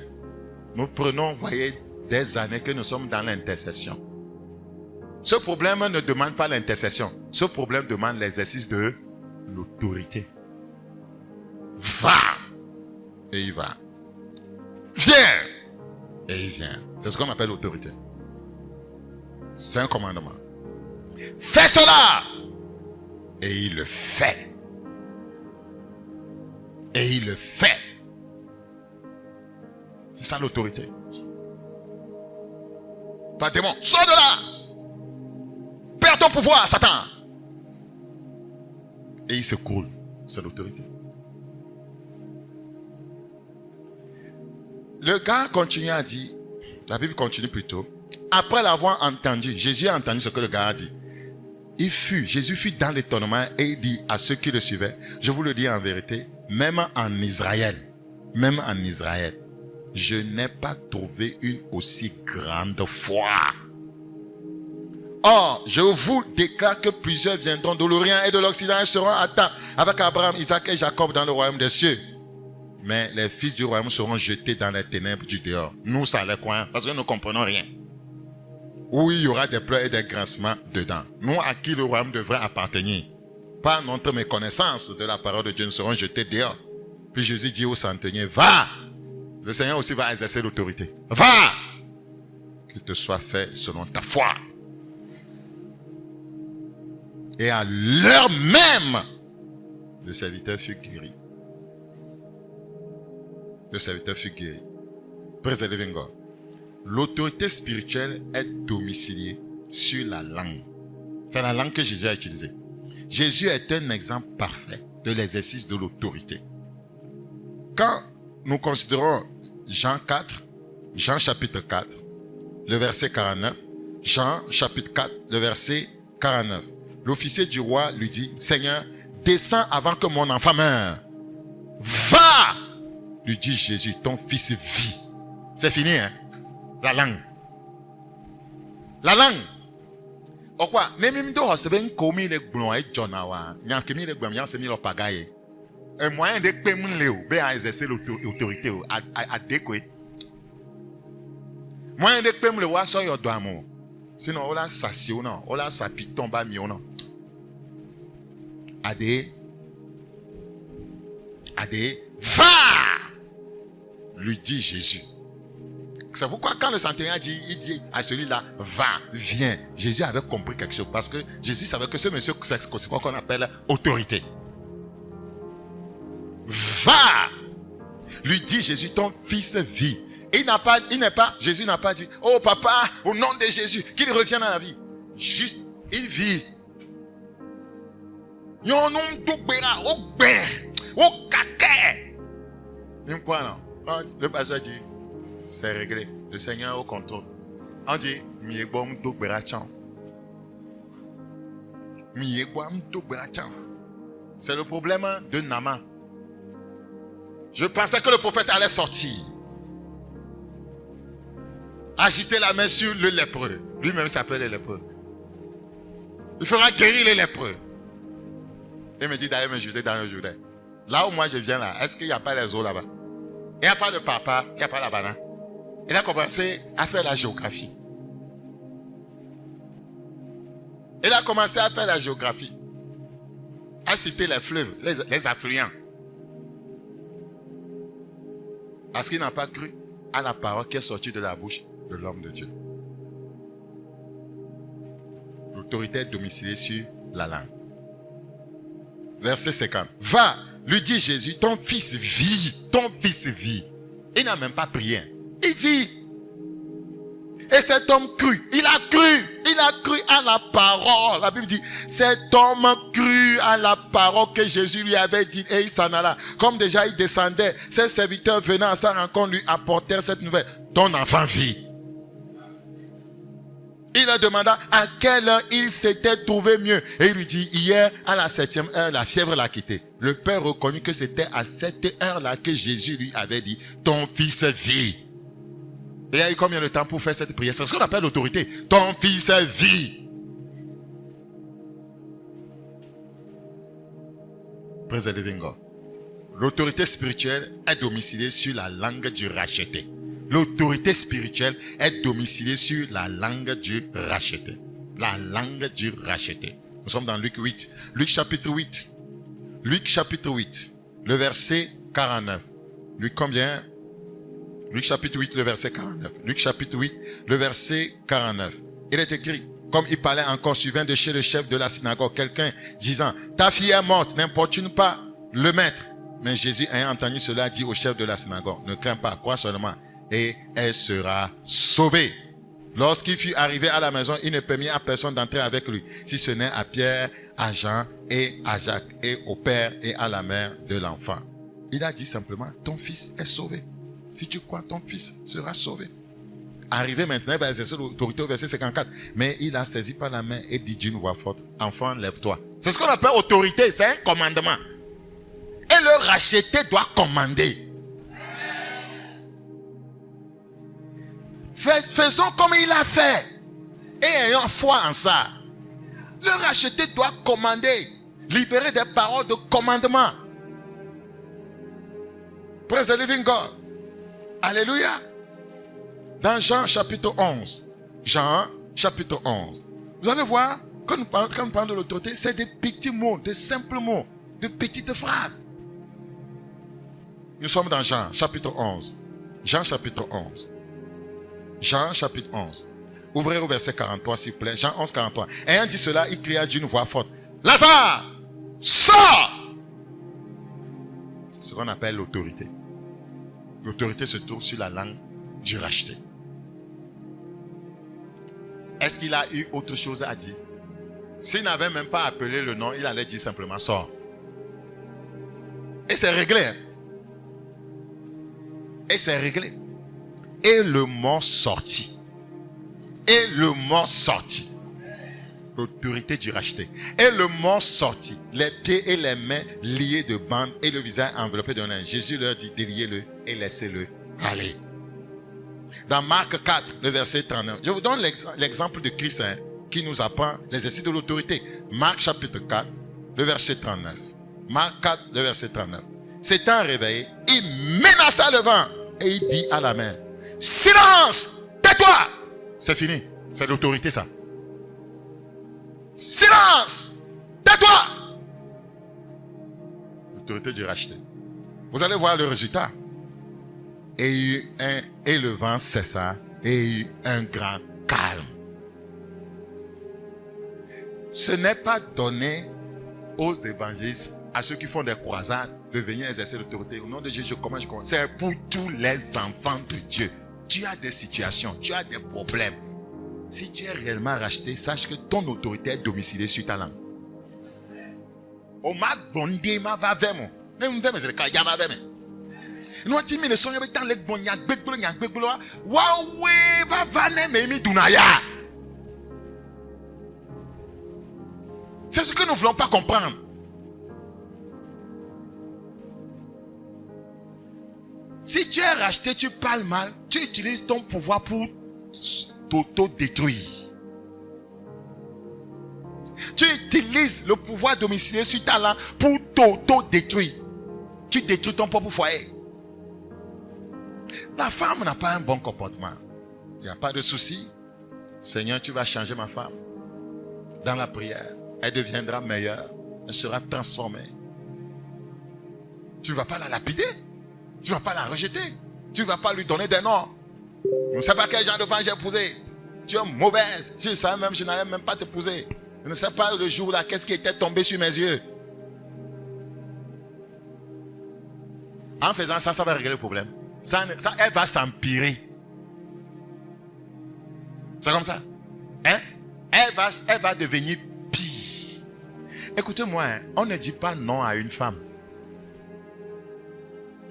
nous prenons, voyez, des années que nous sommes dans l'intercession. Ce problème ne demande pas l'intercession. Ce problème demande l'exercice de l'autorité. Va. Et il va. Viens. Et il vient. C'est ce qu'on appelle l'autorité. C'est un commandement. Fais cela. Et il le fait. Et il le fait. C'est ça l'autorité. Toi, démon, sors de là. Perds ton pouvoir, Satan. Et il se coule. C'est l'autorité. Le gars continue à dire, la Bible continue plutôt. Après l'avoir entendu, Jésus a entendu ce que le gars a dit. Jésus fut dans l'étonnement et il dit à ceux qui le suivaient, je vous le dis en vérité, même en Israël, je n'ai pas trouvé une aussi grande foi. Or, je vous déclare que plusieurs viendront de l'Orient et de l'Occident et seront à table avec Abraham, Isaac et Jacob dans le royaume des cieux. Mais les fils du royaume seront jetés dans les ténèbres du dehors. Nous, ça les coin, parce que nous ne comprenons rien. Où il y aura des pleurs et des grincements dedans. Nous, à qui le royaume devrait appartenir. Par notre méconnaissance de la parole de Dieu, nous serons jetés dehors. Puis Jésus dit au centenier, va. Le Seigneur aussi va exercer l'autorité. Va. Qu'il te soit fait selon ta foi. Et à l'heure même, le serviteur fut guéri. Le serviteur fut guéri. Praise the living God. L'autorité spirituelle est domiciliée sur la langue. C'est la langue que Jésus a utilisée. Jésus est un exemple parfait de l'exercice de l'autorité. Quand nous considérons Jean chapitre 4, le verset 49, Jean chapitre 4, le verset 49, l'officier du roi lui dit, Seigneur, descends avant que mon enfant meure. Va, lui dit Jésus, ton fils vit. C'est fini, hein? La langue. La langue. Pourquoi? Même do hoseben komi le gbon e jonawa. Nyam kemi le gbon, nyam se mi lo pagaye. Un moyen de pemun le ou, be a exercer l'autorité ou, a dekwe. Moyen de pemun le wa so yo do amo. Sinon, on a sassi ou non, on a sapi tomba mi ou non. Ade, va, lui dit Jésus. C'est pourquoi quand le centurion dit, il dit à celui-là, va, viens. Jésus avait compris quelque chose. Parce que Jésus savait que ce monsieur, c'est quoi qu'on appelle autorité. Va, lui dit Jésus, ton fils vit. Jésus n'a pas dit, oh papa, au nom de Jésus, qu'il revienne à la vie. Juste, il vit. Yon nom d'Ogbera, au caquet. Même quoi non? Le pasteur dit, c'est réglé. Le Seigneur est au contrôle. On dit, miebom d'Ogbera chan. Miebom d'Ogbera chan. C'est le problème de Naaman. Je pensais que le prophète allait sortir. Agiter la main sur le lépreux. Lui-même s'appelle le lépreux. Il fera guérir les lépreux. Il me dit d'aller me jeter dans le Jourdain. Là où moi je viens là, est-ce qu'il n'y a pas les eaux là-bas? Il n'y a pas de papa, il n'y a pas la banane. Il a commencé à faire la géographie. Il a commencé à faire la géographie. À citer les fleuves, les affluents. Parce qu'il n'a pas cru à la parole qui est sortie de la bouche de l'homme de Dieu. L'autorité est domiciliée sur la langue. Verset 50. Va, lui dit Jésus, ton fils vit. Ton fils vit. Il n'a même pas prié. Il vit. Et cet homme crut. Il a cru à la parole. La Bible dit, cet homme crut à la parole que Jésus lui avait dit et il s'en alla. Comme déjà il descendait, ses serviteurs venant à sa rencontre lui apportèrent cette nouvelle. Ton enfant vit. Il leur demanda à quelle heure il s'était trouvé mieux. Et il lui dit, hier à la 7e heure, la fièvre l'a quitté. Le père reconnut que c'était à cette heure-là que Jésus lui avait dit, ton fils vit. Et il y a eu combien de temps pour faire cette prière? C'est ce qu'on appelle l'autorité. Ton fils vit. Praise the living God. L'autorité spirituelle est domiciliée sur la langue du racheté. L'autorité spirituelle est domiciliée sur la langue du racheté. La langue du racheté. Nous sommes dans Luc 8. Luc chapitre 8. Luc chapitre 8. Le verset 49. Luc combien? Luc chapitre 8, le verset 49. Luc chapitre 8, le verset 49. Il est écrit, comme il parlait encore, suivant de chez le chef de la synagogue, quelqu'un disant, ta fille est morte, n'importune pas le maître. Mais Jésus, ayant entendu cela, dit au chef de la synagogue, ne crains pas, crois seulement, et elle sera sauvée. Lorsqu'il fut arrivé à la maison, il ne permit à personne d'entrer avec lui, si ce n'est à Pierre, à Jean et à Jacques, et au père et à la mère de l'enfant. Il a dit simplement, ton fils est sauvé. Si tu crois, ton fils sera sauvé. Arrivé maintenant, il va exercer l'autorité au verset 54. Mais il a saisi par la main et dit d'une voix forte, enfant, lève-toi. C'est ce qu'on appelle autorité, c'est un commandement. Et le racheté doit commander. Faisons comme il a fait. Et ayons foi en ça. Le racheté doit commander. Libérer des paroles de commandement. Praise the living God. Alléluia. Dans Jean chapitre 11. Jean chapitre 11. Vous allez voir, quand nous parlons de l'autorité, c'est des petits mots, des simples mots, de petites phrases. Nous sommes dans Jean chapitre 11. Jean chapitre 11. Jean chapitre 11. Ouvrez au verset 43 s'il vous plaît. Jean 11, 43. Ayant dit cela, il cria d'une voix forte, Lazare, sors! C'est ce qu'on appelle l'autorité. L'autorité se trouve sur la langue du racheté. Est-ce qu'il a eu autre chose à dire? S'il n'avait même pas appelé le nom, il allait dire simplement sors. Et c'est réglé. Et c'est réglé. Et le mot sortit. Et le mot sortit. L'autorité du racheté. Et le mort sortit, les pieds et les mains liés de bandes et le visage enveloppé d'un linge. Jésus leur dit, déliez-le et laissez-le aller. Dans Marc 4, le verset 39, je vous donne l'exemple de Christ qui nous apprend l'exercice de l'autorité. Marc chapitre 4, le verset 39. Marc 4, le verset 39. S'étant réveillé, il menaça le vent et il dit à la mer, silence, tais-toi. C'est fini, c'est l'autorité ça. Silence! Tais-toi! L'autorité du racheté. Vous allez voir le résultat. et le vent cessa et il y eut un grand calme. Ce n'est pas donné aux évangélistes, à ceux qui font des croisades, de venir exercer l'autorité. Au nom de Jésus, comment je commence? C'est pour tous les enfants de Dieu. Tu as des situations, tu as des problèmes. Si tu es réellement racheté, sache que ton autorité est domiciliée sur ta langue. Oma bondé ma va vers moi. Nem vers c'est le cas, va vers moi. Nous tu mets le son avec tant les bon yak bekbolo yak bekbolo. Waouh, va ne me dunaya. C'est ce que nous ne voulons pas comprendre. Si tu es racheté, tu parles mal, tu utilises ton pouvoir pour t'auto-détruire. Tu utilises le pouvoir domicilié sur ta langue pour t'auto-détruire. Tu détruis ton propre foyer. La femme n'a pas un bon comportement. Il n'y a pas de souci. Seigneur, tu vas changer ma femme. Dans la prière, elle deviendra meilleure. Elle sera transformée. Tu ne vas pas la lapider. Tu ne vas pas la rejeter. Tu ne vas pas lui donner des noms. Je ne sais pas quel genre de femme j'ai épousé. Tu es mauvaise. Je savais même, je n'allais même pas t'épouser. Je ne sais pas le jour là, qu'est-ce qui était tombé sur mes yeux. En faisant ça, ça va régler le problème. Ça, elle va s'empirer. C'est comme ça. Hein? Elle va devenir pire. Écoutez-moi, hein, on ne dit pas non à une femme.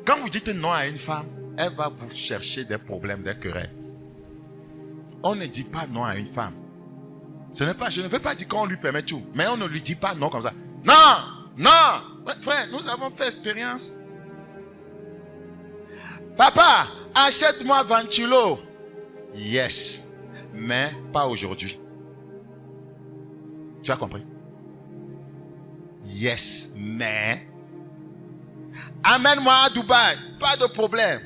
Quand vous dites non à une femme, elle va vous chercher des problèmes, des querelles. On ne dit pas non à une femme. Je ne veux pas dire qu'on lui permet tout, mais on ne lui dit pas non comme ça. Non, non. Ouais, frère, nous avons fait expérience. Papa, achète-moi Ventilo. Yes, mais pas aujourd'hui. Tu as compris? Yes, mais amène-moi à Dubaï, pas de problème.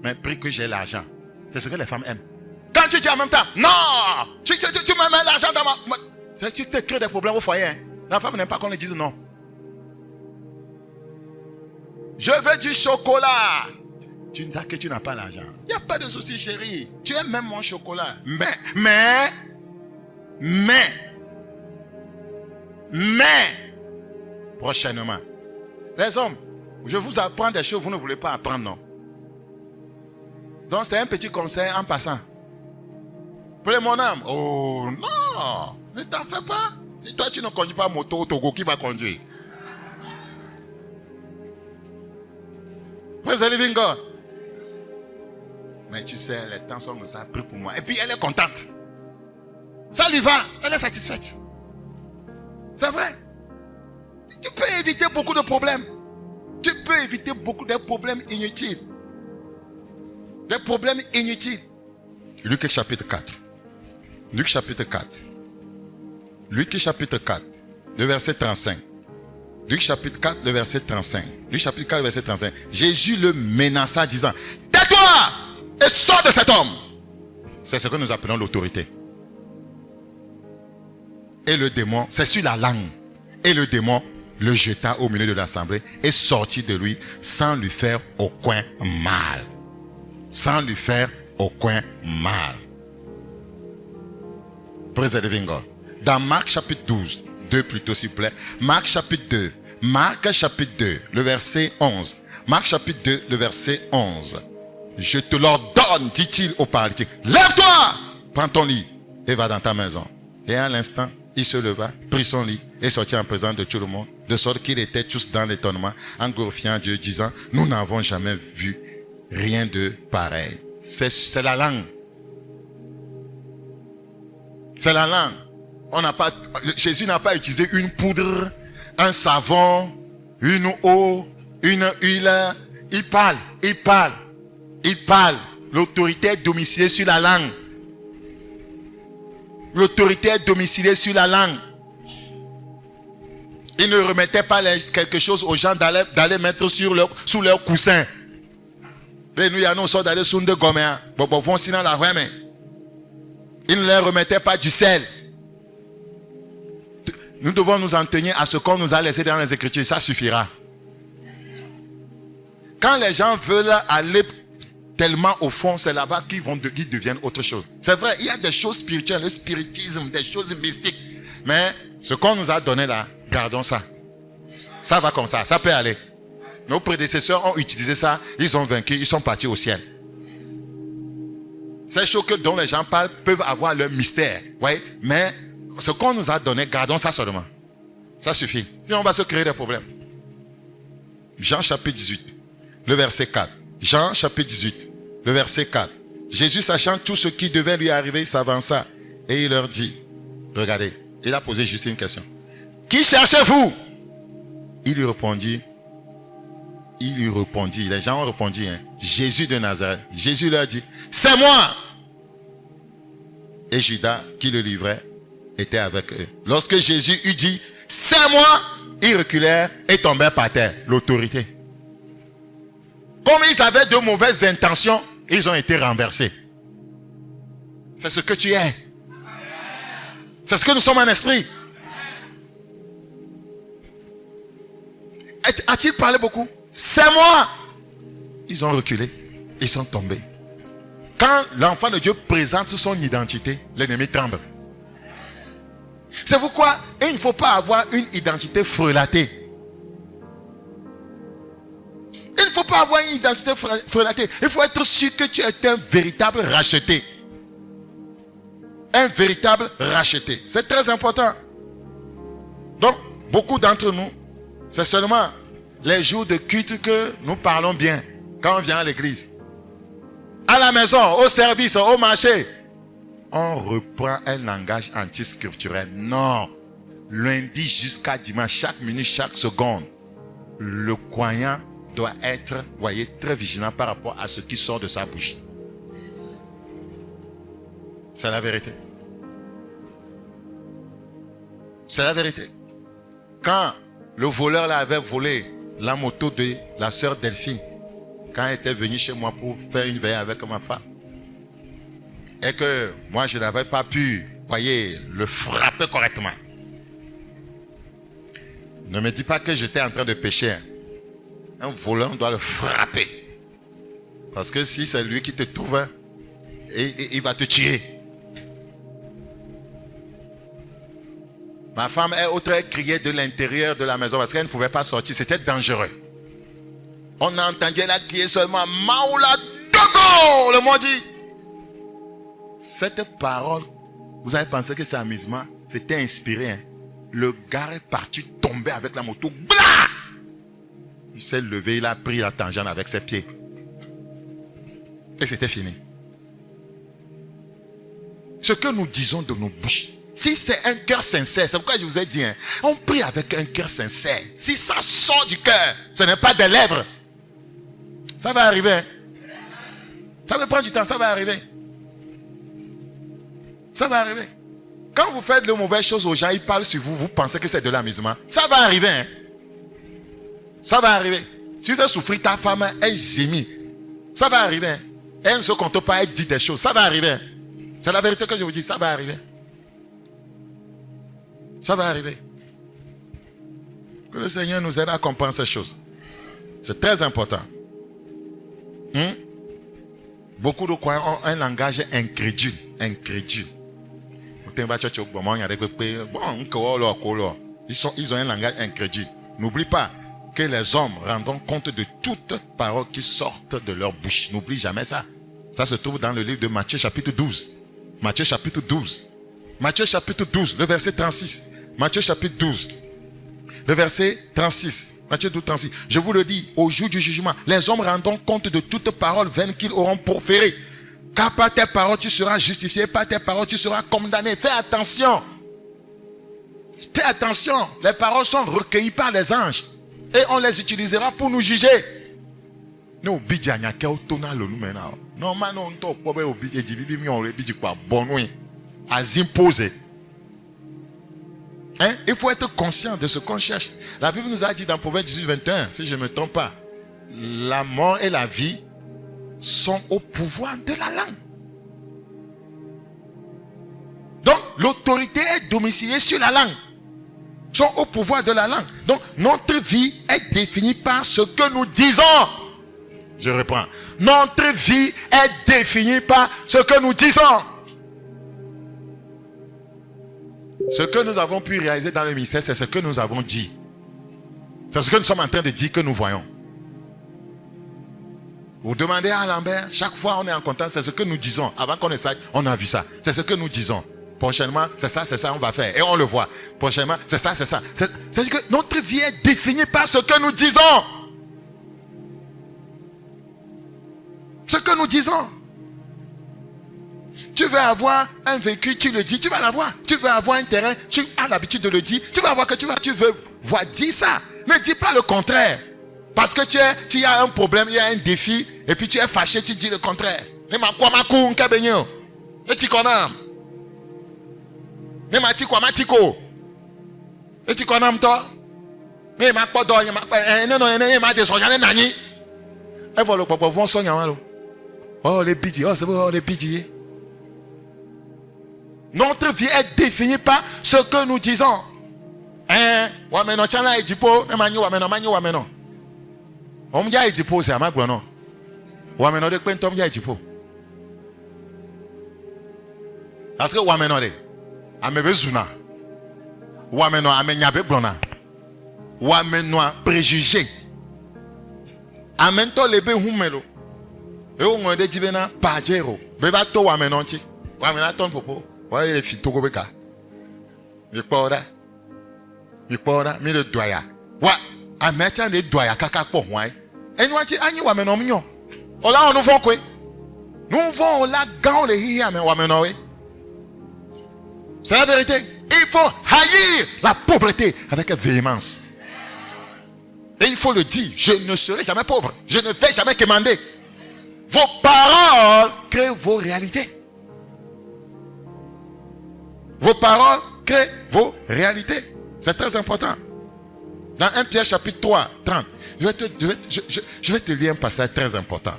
Mais pris que j'ai l'argent. C'est ce que les femmes aiment. Quand tu dis en même temps, non, tu me mets l'argent dans ma... Tu te crées des problèmes au foyer. Hein. La femme n'aime pas qu'on lui dise non. Je veux du chocolat. Tu dis que tu n'as pas l'argent. Il n'y a pas de souci, chérie. Tu aimes même mon chocolat. Mais, prochainement. Les hommes, je vous apprends des choses que vous ne voulez pas apprendre, non? Donc c'est un petit conseil en passant. Prenez mon âme. Oh non, ne t'en fais pas. Si toi tu ne conduis pas moto, Togo, qui va conduire? Praise the living God. Mais tu sais, les temps sont comme ça, pris pour moi. Et puis elle est contente. Ça lui va, elle est satisfaite. C'est vrai. Tu peux éviter beaucoup de problèmes. Tu peux éviter beaucoup de problèmes inutiles. Des problèmes inutiles. Luc chapitre 4. Luc chapitre 4. Luc chapitre 4, le verset 35. Luc chapitre 4, le verset 35. Luc chapitre 4, le verset 35. Jésus le menaça disant, tais-toi et sors de cet homme. C'est ce que nous appelons l'autorité. Et le démon, c'est sur la langue. Et le démon le jeta au milieu de l'assemblée et sortit de lui sans lui faire aucun mal. Sans lui faire aucun mal. Praise the living God. Dans Marc chapitre 12, 2 plutôt s'il vous plaît. Marc chapitre 2, le verset 11. Marc chapitre 2, le verset 11. Je te l'ordonne, dit-il au paralytique. Lève-toi, prends ton lit et va dans ta maison. Et à l'instant, il se leva, prit son lit et sortit en présence de tout le monde, de sorte qu'ils étaient tous dans l'étonnement, en glorifiant Dieu, disant, nous n'avons jamais vu rien de pareil. C'est la langue. C'est la langue. Jésus n'a pas utilisé une poudre, un savon, une eau, une huile. Il parle. L'autorité est domiciliée sur la langue. L'autorité est domiciliée sur la langue. Il ne remettait pas quelque chose aux gens d'aller mettre sous leur coussin. Et nous, il y a nous sort d'aller sous de goméa. Bon, sinon la rue. Il ne leur remettait pas du sel. Nous devons nous en tenir à ce qu'on nous a laissé dans les Écritures. Ça suffira. Quand les gens veulent aller tellement au fond, c'est là-bas qu'ils deviennent autre chose. C'est vrai, il y a des choses spirituelles, le spiritisme, des choses mystiques. Mais ce qu'on nous a donné là, gardons ça. Ça va comme ça peut aller. Nos prédécesseurs ont utilisé ça, ils ont vaincu, ils sont partis au ciel. Ces choses dont les gens parlent peuvent avoir leur mystère. Ouais, mais ce qu'on nous a donné, gardons ça seulement. Ça suffit. Sinon on va se créer des problèmes. Jean chapitre 18, le verset 4. Jean chapitre 18, le verset 4. Jésus, sachant tout ce qui devait lui arriver, s'avança et il leur dit, regardez, il a posé juste une question. Qui cherchez-vous? Il lui répondit, les gens ont répondu, Jésus de Nazareth. Jésus leur dit, c'est moi. Et Judas, qui le livrait, était avec eux. Lorsque Jésus eut dit, c'est moi, ils reculèrent et tombèrent par terre. L'autorité. Comme ils avaient de mauvaises intentions, ils ont été renversés. C'est ce que tu es. C'est ce que nous sommes en esprit. A-t-il parlé beaucoup? C'est moi. Ils ont reculé. Ils sont tombés. Quand l'enfant de Dieu présente son identité, l'ennemi tremble. C'est pourquoi il ne faut pas avoir une identité frelatée. Il ne faut pas avoir une identité frelatée. Il faut être sûr que tu es un véritable racheté. Un véritable racheté. C'est très important. Donc, beaucoup d'entre nous, c'est seulement les jours de culte que nous parlons bien quand on vient à l'église. À la maison, au service, au marché, on reprend un langage anti-scripturel. Non. Lundi jusqu'à dimanche, chaque minute, chaque seconde, le croyant doit être, voyez, très vigilant par rapport à ce qui sort de sa bouche. C'est la vérité. C'est la vérité. Quand le voleur là avait volé la moto de la sœur Delphine, quand elle était venue chez moi pour faire une veille avec ma femme, et que moi je n'avais pas pu, voyez, le frapper correctement. Ne me dis pas que j'étais en train de pécher. Un voleur, on doit le frapper. Parce que si c'est lui qui te trouve, il va te tuer. Ma femme est autre, elle criait de l'intérieur de la maison parce qu'elle ne pouvait pas sortir. C'était dangereux. On a entendu, elle a crié seulement Maoula Dogo, le maudit. Cette parole, vous avez pensé que c'est amusement? C'était inspiré. Le gars est parti tomber avec la moto. Blah! Il s'est levé, il a pris la tangente avec ses pieds. Et c'était fini. Ce que nous disons de nos bouches, si c'est un cœur sincère, c'est pourquoi je vous ai dit, on prie avec un cœur sincère. Si ça sort du cœur, ce n'est pas des lèvres. Ça va arriver. Ça va prendre du temps, ça va arriver. Ça va arriver. Quand vous faites de mauvaises choses aux gens, ils parlent sur vous, vous pensez que c'est de l'amusement. Ça va arriver. Ça va arriver. Tu fais souffrir ta femme, elle gémit. Ça va arriver. Elle ne se compte pas, elle dit des choses. Ça va arriver. C'est la vérité que je vous dis, ça va arriver. Ça va arriver. Que le Seigneur nous aide à comprendre ces choses. C'est très important. Beaucoup de croyants ont un langage incrédule. Incrédule. Ils ont un langage incrédule. N'oublie pas que les hommes rendront compte de toutes paroles qui sortent de leur bouche. N'oublie jamais ça. Ça se trouve dans le livre de Matthieu chapitre 12. Matthieu chapitre 12. Matthieu chapitre 12, le verset 36. Matthieu chapitre 12, le verset 36. Matthieu 12, 36. Je vous le dis, au jour du jugement, les hommes rendront compte de toutes paroles vaines qu'ils auront proférées. Car par tes paroles, tu seras justifié, par tes paroles, tu seras condamné. Fais attention. Fais attention. Les paroles sont recueillies par les anges. Et on les utilisera pour nous juger. Nous, bidjanya ke otona lo nous maintenant. Non, maintenant on to pobe obidje dibibi mi on le bidji kwa bonwe. Azim posé. Hein? Il faut être conscient de ce qu'on cherche. La Bible nous a dit dans Proverbe 18, 21, si je ne me trompe pas, la mort et la vie sont au pouvoir de la langue. Donc, l'autorité est domiciliée sur la langue. Sont au pouvoir de la langue. Donc, notre vie est définie par ce que nous disons. Je reprends. Notre vie est définie par ce que nous disons. Ce que nous avons pu réaliser dans le ministère, c'est ce que nous avons dit. C'est ce que nous sommes en train de dire que nous voyons. Vous demandez à Lambert, chaque fois on est en contact, c'est ce que nous disons. Avant qu'on essaye, on a vu ça. C'est ce que nous disons. Prochainement, c'est ça, on va faire. Et on le voit. Prochainement, c'est ça. C'est-à-dire que notre vie est définie par ce que nous disons. Ce que nous disons. Tu veux avoir un véhicule, tu le dis, tu vas l'avoir. Tu veux avoir un terrain, tu as l'habitude de le dire. Tu vas voir que tu veux voir, dis ça. Ne dis pas le contraire. Parce que tu as un problème, il y a un défi, et puis tu es fâché, tu dis le contraire. Et tu connais. Oh les bidis, oh c'est bon, oh les bidis. Notre vie est définie par ce que nous disons. Wameno chana ejipo, nemanyo wameno. Omja ejipo c'est amagbono. Wameno de kwentom ya ejipo. Parce que wameno de amebezuna. Wameno amenyabe blona. Wameno préjugé. Amento lebe humelo. Et on a dit bena pajero. Beba to wameno chi. Wamena ton popo. Ouais, les filles to gobeka. Mi pora, mi le doya. Wa, amecha le doya kaka po wai. Et nous anyi wameno mignon. Ola on nous vend quoi? Nous vend la gan le hiya mais wameno we. C'est la vérité. Il faut haïr la pauvreté avec véhémence. Et il faut le dire, je ne serai jamais pauvre. Je ne vais jamais quémander. Vos paroles créent vos réalités. Vos paroles créent vos réalités. C'est très important. Dans 1 Pierre chapitre 3, 30, je vais te lire un passage très important.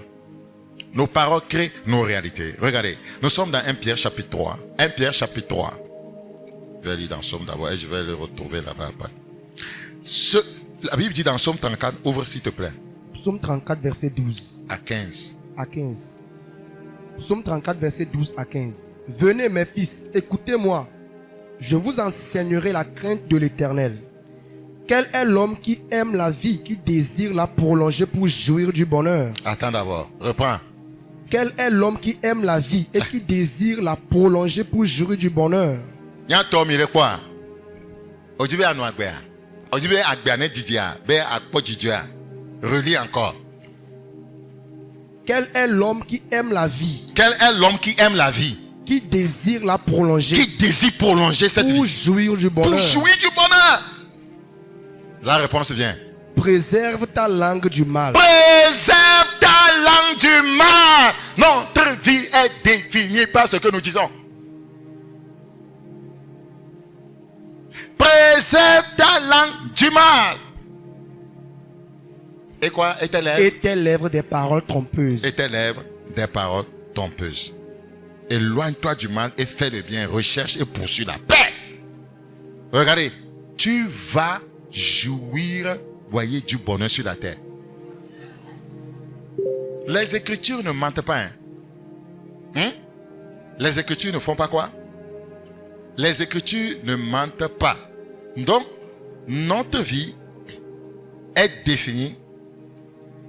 Nos paroles créent nos réalités. Regardez, nous sommes dans 1 Pierre chapitre 3. 1 Pierre chapitre 3. Je vais lire dans Somme d'abord et je vais le retrouver là-bas après. La Bible dit dans Somme 34, ouvre s'il te plaît. Psaume 34, verset 12. À 15. À 15. Psaume 34, verset 12 à 15. Venez mes fils, écoutez-moi. Je vous enseignerai la crainte de l'Éternel. Quel est l'homme qui aime la vie, qui désire la prolonger pour jouir du bonheur? Attends d'abord, reprends. Quel est l'homme qui aime la vie et qui désire la prolonger pour jouir du bonheur? Y'a Tom, il est quoi? Ojibe anu agbea. Ojibe agbea ne didia. Be akpo didia. Relis encore. Quel est l'homme qui aime la vie? Quel est l'homme qui aime la vie? Qui désire la prolonger? Qui désire prolonger cette vie? Pour jouir du bonheur. Pour jouir du bonheur. La réponse vient. Préserve ta langue du mal. Préserve ta langue du mal. Notre vie est définie par ce que nous disons. Préserve ta langue du mal. Et quoi? Et tes lèvres? Et tes lèvres des paroles trompeuses. Et tes lèvres des paroles trompeuses. Éloigne-toi du mal et fais le bien. Recherche et poursuis la paix. Regardez, tu vas jouir, voyez, du bonheur sur la terre. Les Écritures ne mentent pas. Les Écritures ne font pas quoi? Les Écritures ne mentent pas. Donc, notre vie est définie,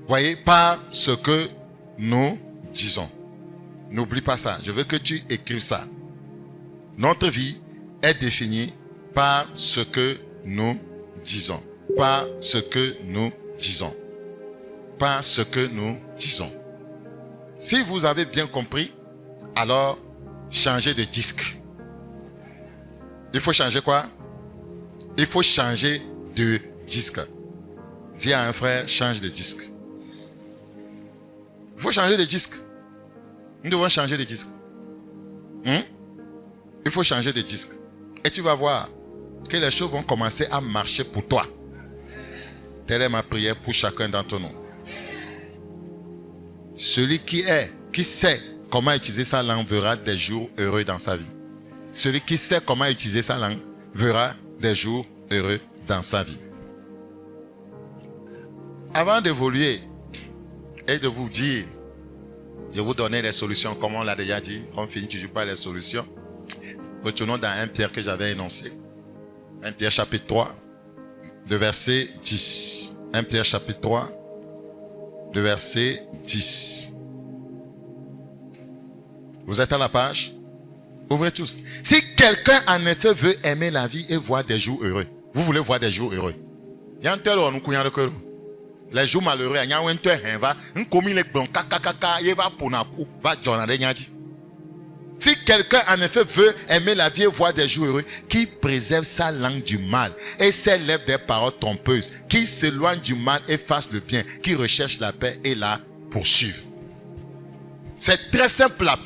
voyez, par ce que nous disons. N'oublie pas ça. Je veux que tu écrives ça. Notre vie est définie par ce que nous disons. Par ce que nous disons. Par ce que nous disons. Si vous avez bien compris, alors changez de disque. Il faut changer quoi? Il faut changer de disque. Dis à un frère, change de disque. Il faut changer de disque. Nous devons changer de disque. Il faut changer de disque. Et tu vas voir que les choses vont commencer à marcher pour toi. Telle est ma prière pour chacun d'entre nous. Celui qui sait comment utiliser sa langue verra des jours heureux dans sa vie. Celui qui sait comment utiliser sa langue verra des jours heureux dans sa vie. Avant d'évoluer et de vous dire, de vous donner les solutions, comme on l'a déjà dit, on finit toujours par les solutions. Retournons dans 1 Pierre que j'avais énoncé. 1 Pierre chapitre 3, le verset 10. 1 Pierre chapitre 3, le verset 10. Vous êtes à la page? Ouvrez tous. Si quelqu'un en effet veut aimer la vie et voir des jours heureux, vous voulez voir des jours heureux. Il y a un tel on nous les jours malheureux, il y a un tel va, un commis les bons, il va pour naku, va journal dit. Si quelqu'un en effet veut aimer la vie et voir des jours heureux, qui préserve sa langue du mal et ses lèvres des paroles trompeuses, qui s'éloigne du mal et fasse le bien, qui recherche la paix et la poursuive. C'est très simple là.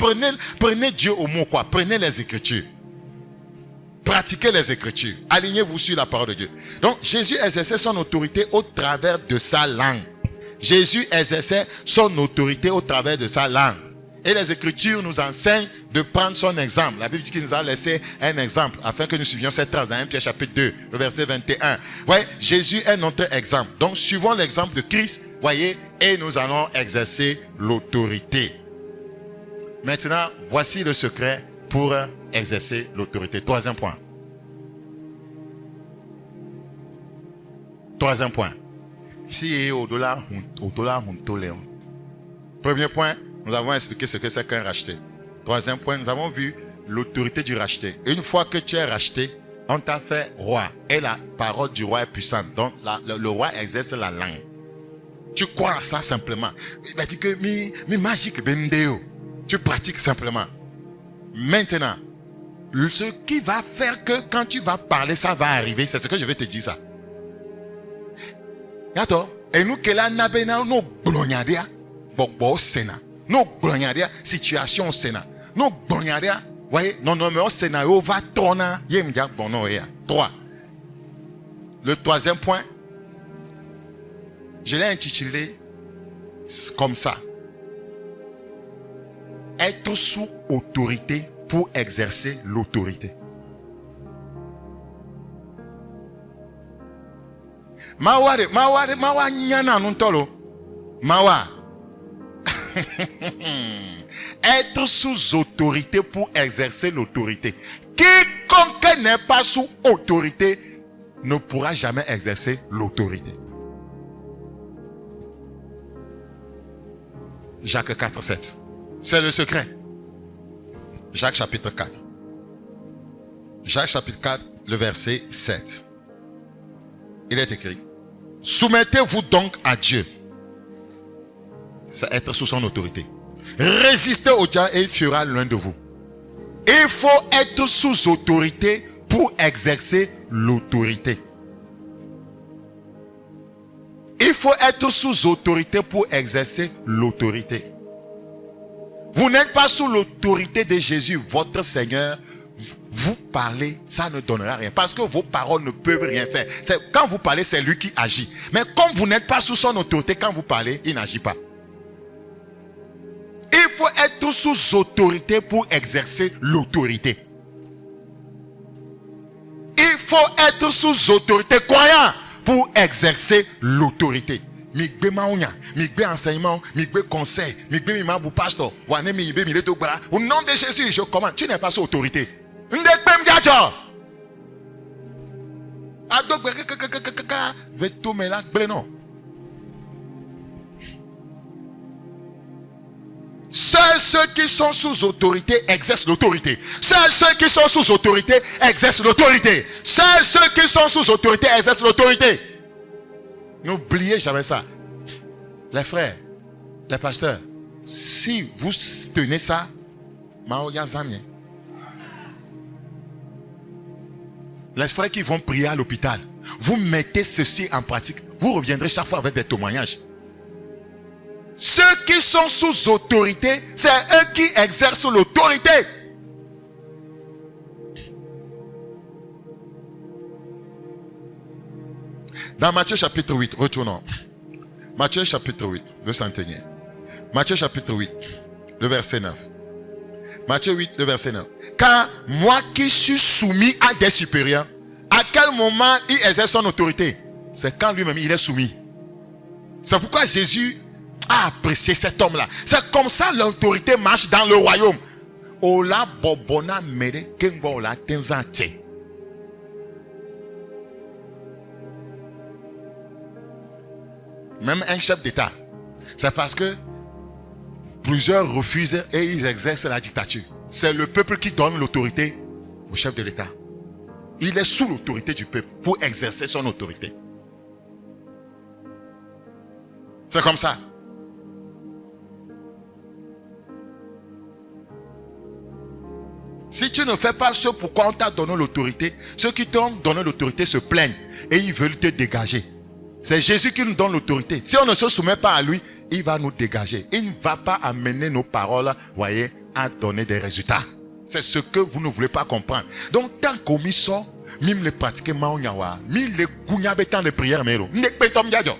Prenez Dieu au mot quoi. Prenez les Écritures. Pratiquez les Écritures. Alignez-vous sur la parole de Dieu. Donc Jésus exerçait son autorité au travers de sa langue. Jésus exerçait son autorité au travers de sa langue. Et les Écritures nous enseignent de prendre son exemple. La Bible dit qu'il nous a laissé un exemple afin que nous suivions cette trace dans 1 Pierre chapitre 2, le verset 21. Ouais, Jésus est notre exemple. Donc suivons l'exemple de Christ, voyez, et nous allons exercer l'autorité. Maintenant, voici le secret pour exercer l'autorité. Troisième point. Troisième point. Premier point, nous avons expliqué ce que c'est qu'un racheté. Troisième point, nous avons vu l'autorité du racheté. Une fois que tu es racheté, on t'a fait roi. Et la parole du roi est puissante. Donc, le roi exerce la langue. Tu crois à ça simplement. Il va dire que mi magique bendeo. Tu pratiques simplement. Maintenant, ce qui va faire que quand tu vas parler, ça va arriver, c'est ce que je vais te dire ça. D'accord? Et nous, que là, nous glonyadia, au Sénat. Nous glonyadia, situation au Sénat. Nous glonyadia, voyez, non, mais au Sénat, on va tourner, yemdia, bon, non, 3. Le troisième point, je l'ai intitulé comme ça. Être sous autorité pour exercer l'autorité. Mawa nyana nuntolo. Mawa. Être sous autorité pour exercer l'autorité. Quiconque n'est pas sous autorité ne pourra jamais exercer l'autorité. Jacques 4, 7. C'est le secret. Jacques chapitre 4. Jacques chapitre 4, le verset 7. Il est écrit: soumettez-vous donc à Dieu. C'est être sous son autorité. Résistez au diable et il fuira loin de vous. Il faut être sous autorité pour exercer l'autorité. Il faut être sous autorité pour exercer l'autorité. Vous n'êtes pas sous l'autorité de Jésus, votre Seigneur. Vous parlez, ça ne donnera rien. Parce que vos paroles ne peuvent rien faire. Quand vous parlez, c'est lui qui agit. Mais comme vous n'êtes pas sous son autorité, quand vous parlez, il n'agit pas. Il faut être sous autorité pour exercer l'autorité. Il faut être sous autorité croyant pour exercer l'autorité. Migbe maounya, migbe enseignement, migbe conseil, migbe mimabou pasteur, wane migbe mileto bara. Au nom de Jésus, je commande. Tu n'es pas sous autorité. Ndekbe mdiajo. Adogbe kaka veto melak bleno. Seuls ceux qui sont sous autorité exercent l'autorité. Seuls ceux qui sont sous autorité exercent l'autorité. Seuls ceux qui sont sous autorité exercent l'autorité. N'oubliez jamais ça. Les frères, les pasteurs, si vous tenez ça, les frères qui vont prier à l'hôpital, vous mettez ceci en pratique, vous reviendrez chaque fois avec des témoignages. Ceux qui sont sous autorité, c'est eux qui exercent l'autorité. Dans Matthieu chapitre 8, retournons. Matthieu chapitre 8, le centenier. Matthieu chapitre 8, le verset 9. Matthieu 8, le verset 9. Car moi qui suis soumis à des supérieurs, à quel moment il exerce son autorité? C'est quand lui-même il est soumis. C'est pourquoi Jésus à apprécier cet homme-là. C'est comme ça l'autorité marche dans le royaume. Ola bobona mere kengo ola tenzante. Même un chef d'État, c'est parce que plusieurs refusent et ils exercent la dictature. C'est le peuple qui donne l'autorité au chef de l'État. Il est sous l'autorité du peuple pour exercer son autorité. C'est comme ça. Si tu ne fais pas ce pourquoi on t'a donné l'autorité, ceux qui t'ont donné l'autorité se plaignent et ils veulent te dégager. C'est Jésus qui nous donne l'autorité. Si on ne se soumet pas à lui, il va nous dégager. Il ne va pas amener nos paroles, voyez, à donner des résultats. C'est ce que vous ne voulez pas comprendre. Donc, tant qu'on m'y sort, même les pratiquer maonyawa, même les gounyabetan de prière, mais ne pétom yadjo.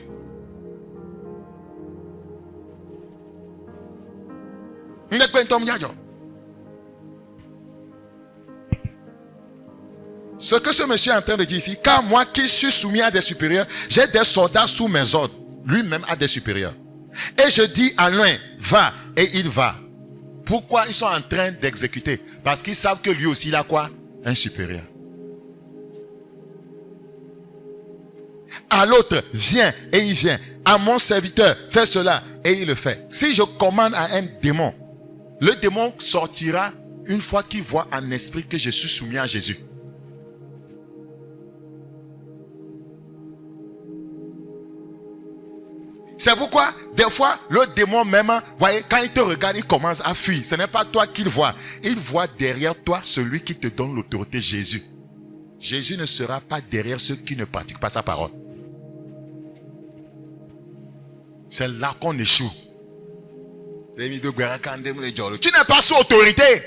Ne pétom yadjo. Ce que ce monsieur est en train de dire ici, car moi qui suis soumis à des supérieurs, j'ai des soldats sous mes ordres. Lui-même a des supérieurs. Et je dis à l'un, va, et il va. Pourquoi ils sont en train d'exécuter? Parce qu'ils savent que lui aussi, il a quoi? Un supérieur. À l'autre, viens, et il vient. À mon serviteur, fais cela, et il le fait. Si je commande à un démon, le démon sortira une fois qu'il voit en esprit que je suis soumis à Jésus. C'est pourquoi, des fois, le démon même, voyez, quand il te regarde, il commence à fuir. Ce n'est pas toi qu'il voit. Il voit derrière toi celui qui te donne l'autorité, Jésus. Jésus ne sera pas derrière ceux qui ne pratiquent pas sa parole. C'est là qu'on échoue. Tu n'es pas sous autorité.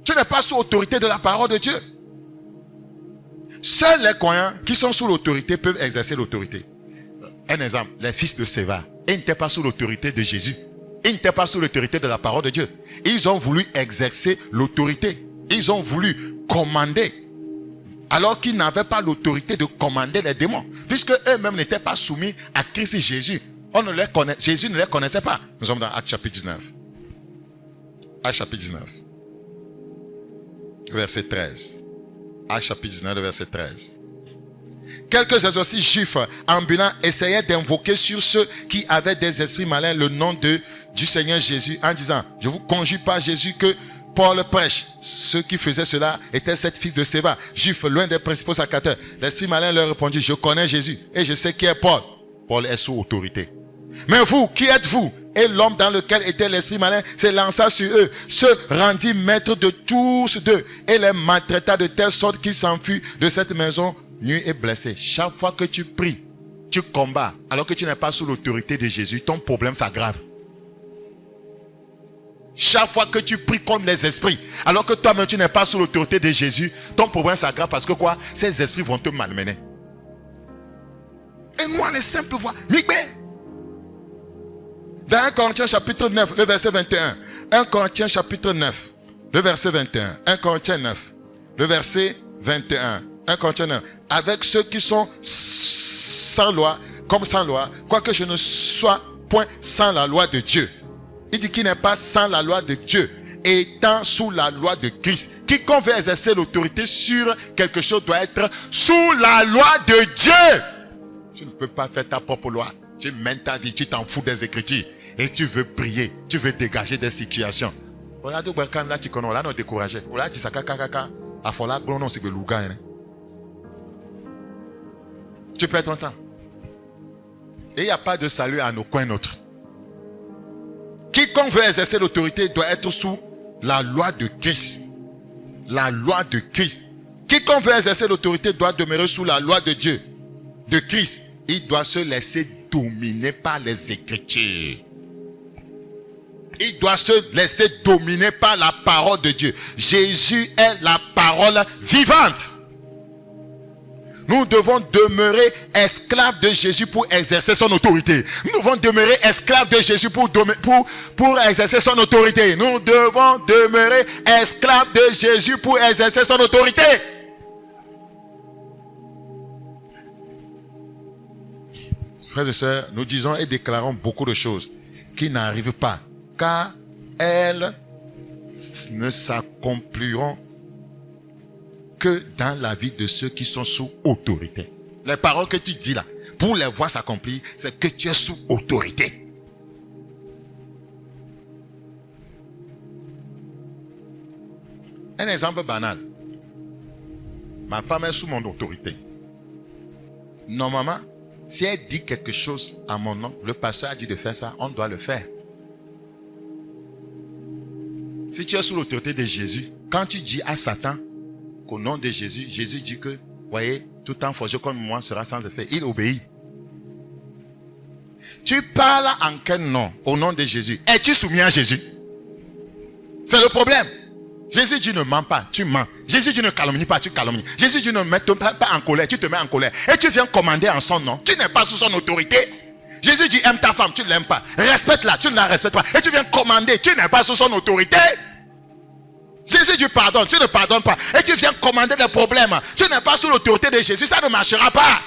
Tu n'es pas sous autorité de la parole de Dieu. Seuls les croyants qui sont sous l'autorité peuvent exercer l'autorité. Un exemple, les fils de Séva. Ils n'étaient pas sous l'autorité de Jésus. Ils n'étaient pas sous l'autorité de la parole de Dieu. Ils ont voulu exercer l'autorité. Ils ont voulu commander. Alors qu'ils n'avaient pas l'autorité de commander les démons. Puisque eux-mêmes n'étaient pas soumis à Christ Jésus. Jésus ne les connaissait pas. Nous sommes dans Actes chapitre 19. Actes chapitre 19. Verset 13. Actes chapitre 19, verset 13. Quelques exorcistes juifs ambulants essayaient d'invoquer sur ceux qui avaient des esprits malins le nom du Seigneur Jésus en disant, je vous conjure par Jésus que Paul prêche. Ceux qui faisaient cela étaient 7 fils de Séva, juifs, loin des principaux sacrificateurs. L'esprit malin leur répondit, je connais Jésus et je sais qui est Paul. Paul est sous autorité. Mais vous, qui êtes-vous? Et l'homme dans lequel était l'esprit malin s'élança sur eux, se rendit maître de tous d'eux et les maltraita de telle sorte qu'ils s'enfuient de cette maison nus et blessés. Chaque fois que tu pries, tu combats, alors que tu n'es pas sous l'autorité de Jésus, ton problème s'aggrave. Chaque fois que tu pries contre les esprits, alors que toi-même tu n'es pas sous l'autorité de Jésus, ton problème s'aggrave parce que quoi? Ces esprits vont te malmener. Et moi, les simples voix, dans 1 Corinthiens chapitre 9, le verset 21. 1 Corinthiens chapitre 9, le verset 21. 1 Corinthiens 9, le verset 21. 1 Corinthiens 9. Avec ceux qui sont sans loi, comme sans loi, quoique je ne sois point sans la loi de Dieu. Il dit qu'il n'est pas sans la loi de Dieu, étant sous la loi de Christ. Quiconque veut exercer l'autorité sur quelque chose doit être sous la loi de Dieu. Tu ne peux pas faire ta propre loi. Tu mènes ta vie, tu t'en fous des Écritures. Et tu veux prier, tu veux dégager des situations. Tu perds ton temps. Et il n'y a pas de salut à nos coins autres. Quiconque veut exercer l'autorité doit être sous la loi de Christ. La loi de Christ. Quiconque veut exercer l'autorité doit demeurer sous la loi de Dieu, de Christ. Il doit se laisser dominer par les Écritures. Il doit se laisser dominer par la parole de Dieu. Jésus est la parole vivante. Nous devons demeurer esclaves de Jésus pour exercer son autorité. Nous devons demeurer esclaves de Jésus pour exercer son autorité. Nous devons demeurer esclaves de Jésus pour exercer son autorité. frères et sœurs, nous disons et déclarons beaucoup de choses qui n'arrivent pas, car elles ne s'accompliront que dans la vie de ceux qui sont sous autorité. Les paroles que tu dis là, pour les voir s'accomplir, c'est que tu es sous autorité. Un exemple banal. Ma femme est sous mon autorité. Normalement, si elle dit quelque chose à mon nom, le pasteur a dit de faire ça, on doit le faire. Si tu es sous l'autorité de Jésus, quand tu dis à Satan qu'au nom de Jésus, Jésus dit que, voyez, tout en forgé comme moi sera sans effet. Il obéit. Tu parles en quel nom? Au nom de Jésus. Es-tu soumis à Jésus? C'est le problème. Jésus dit ne mens pas, tu mens. Jésus dit ne calomnie pas, tu calomnies. Jésus dit ne mets pas en colère, tu te mets en colère. Et tu viens commander en son nom. Tu n'es pas sous son autorité. Jésus dit aime ta femme, tu ne l'aimes pas. Respecte-la, tu ne la respectes pas. Et tu viens commander, tu n'es pas sous son autorité. Jésus dit pardonne, tu ne pardonnes pas. Et tu viens commander des problèmes. Tu n'es pas sous l'autorité de Jésus, ça ne marchera pas.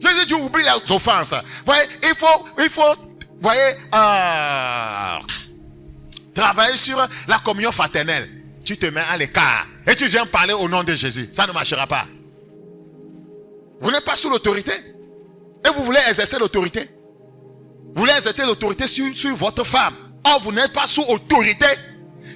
Jésus dit oublie les offenses. Voyez, il faut, voyez, travailler sur la communion fraternelle. Tu te mets à l'écart et tu viens parler au nom de Jésus. Ça ne marchera pas. Vous n'êtes pas sous l'autorité. Et vous voulez exercer l'autorité. Vous voulez exercer l'autorité sur votre femme. Or, vous n'êtes pas sous autorité.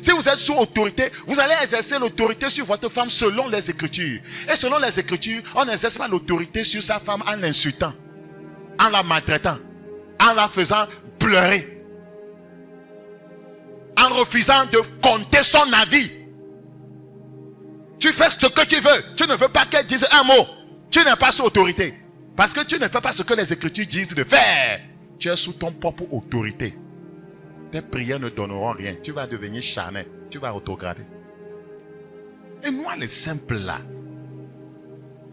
Si vous êtes sous autorité, vous allez exercer l'autorité sur votre femme selon les Écritures. Et selon les Écritures, on n'exerce pas l'autorité sur sa femme en l'insultant, en la maltraitant, en la faisant pleurer, en refusant de compter son avis. Tu fais ce que tu veux. Tu ne veux pas qu'elle dise un mot. Tu n'es pas sous autorité. Parce que tu ne fais pas ce que les Écritures disent de faire. Tu es sous ton propre autorité. Tes prières ne donneront rien. Tu vas devenir charnel. Tu vas autograder. Et nous, les simples là.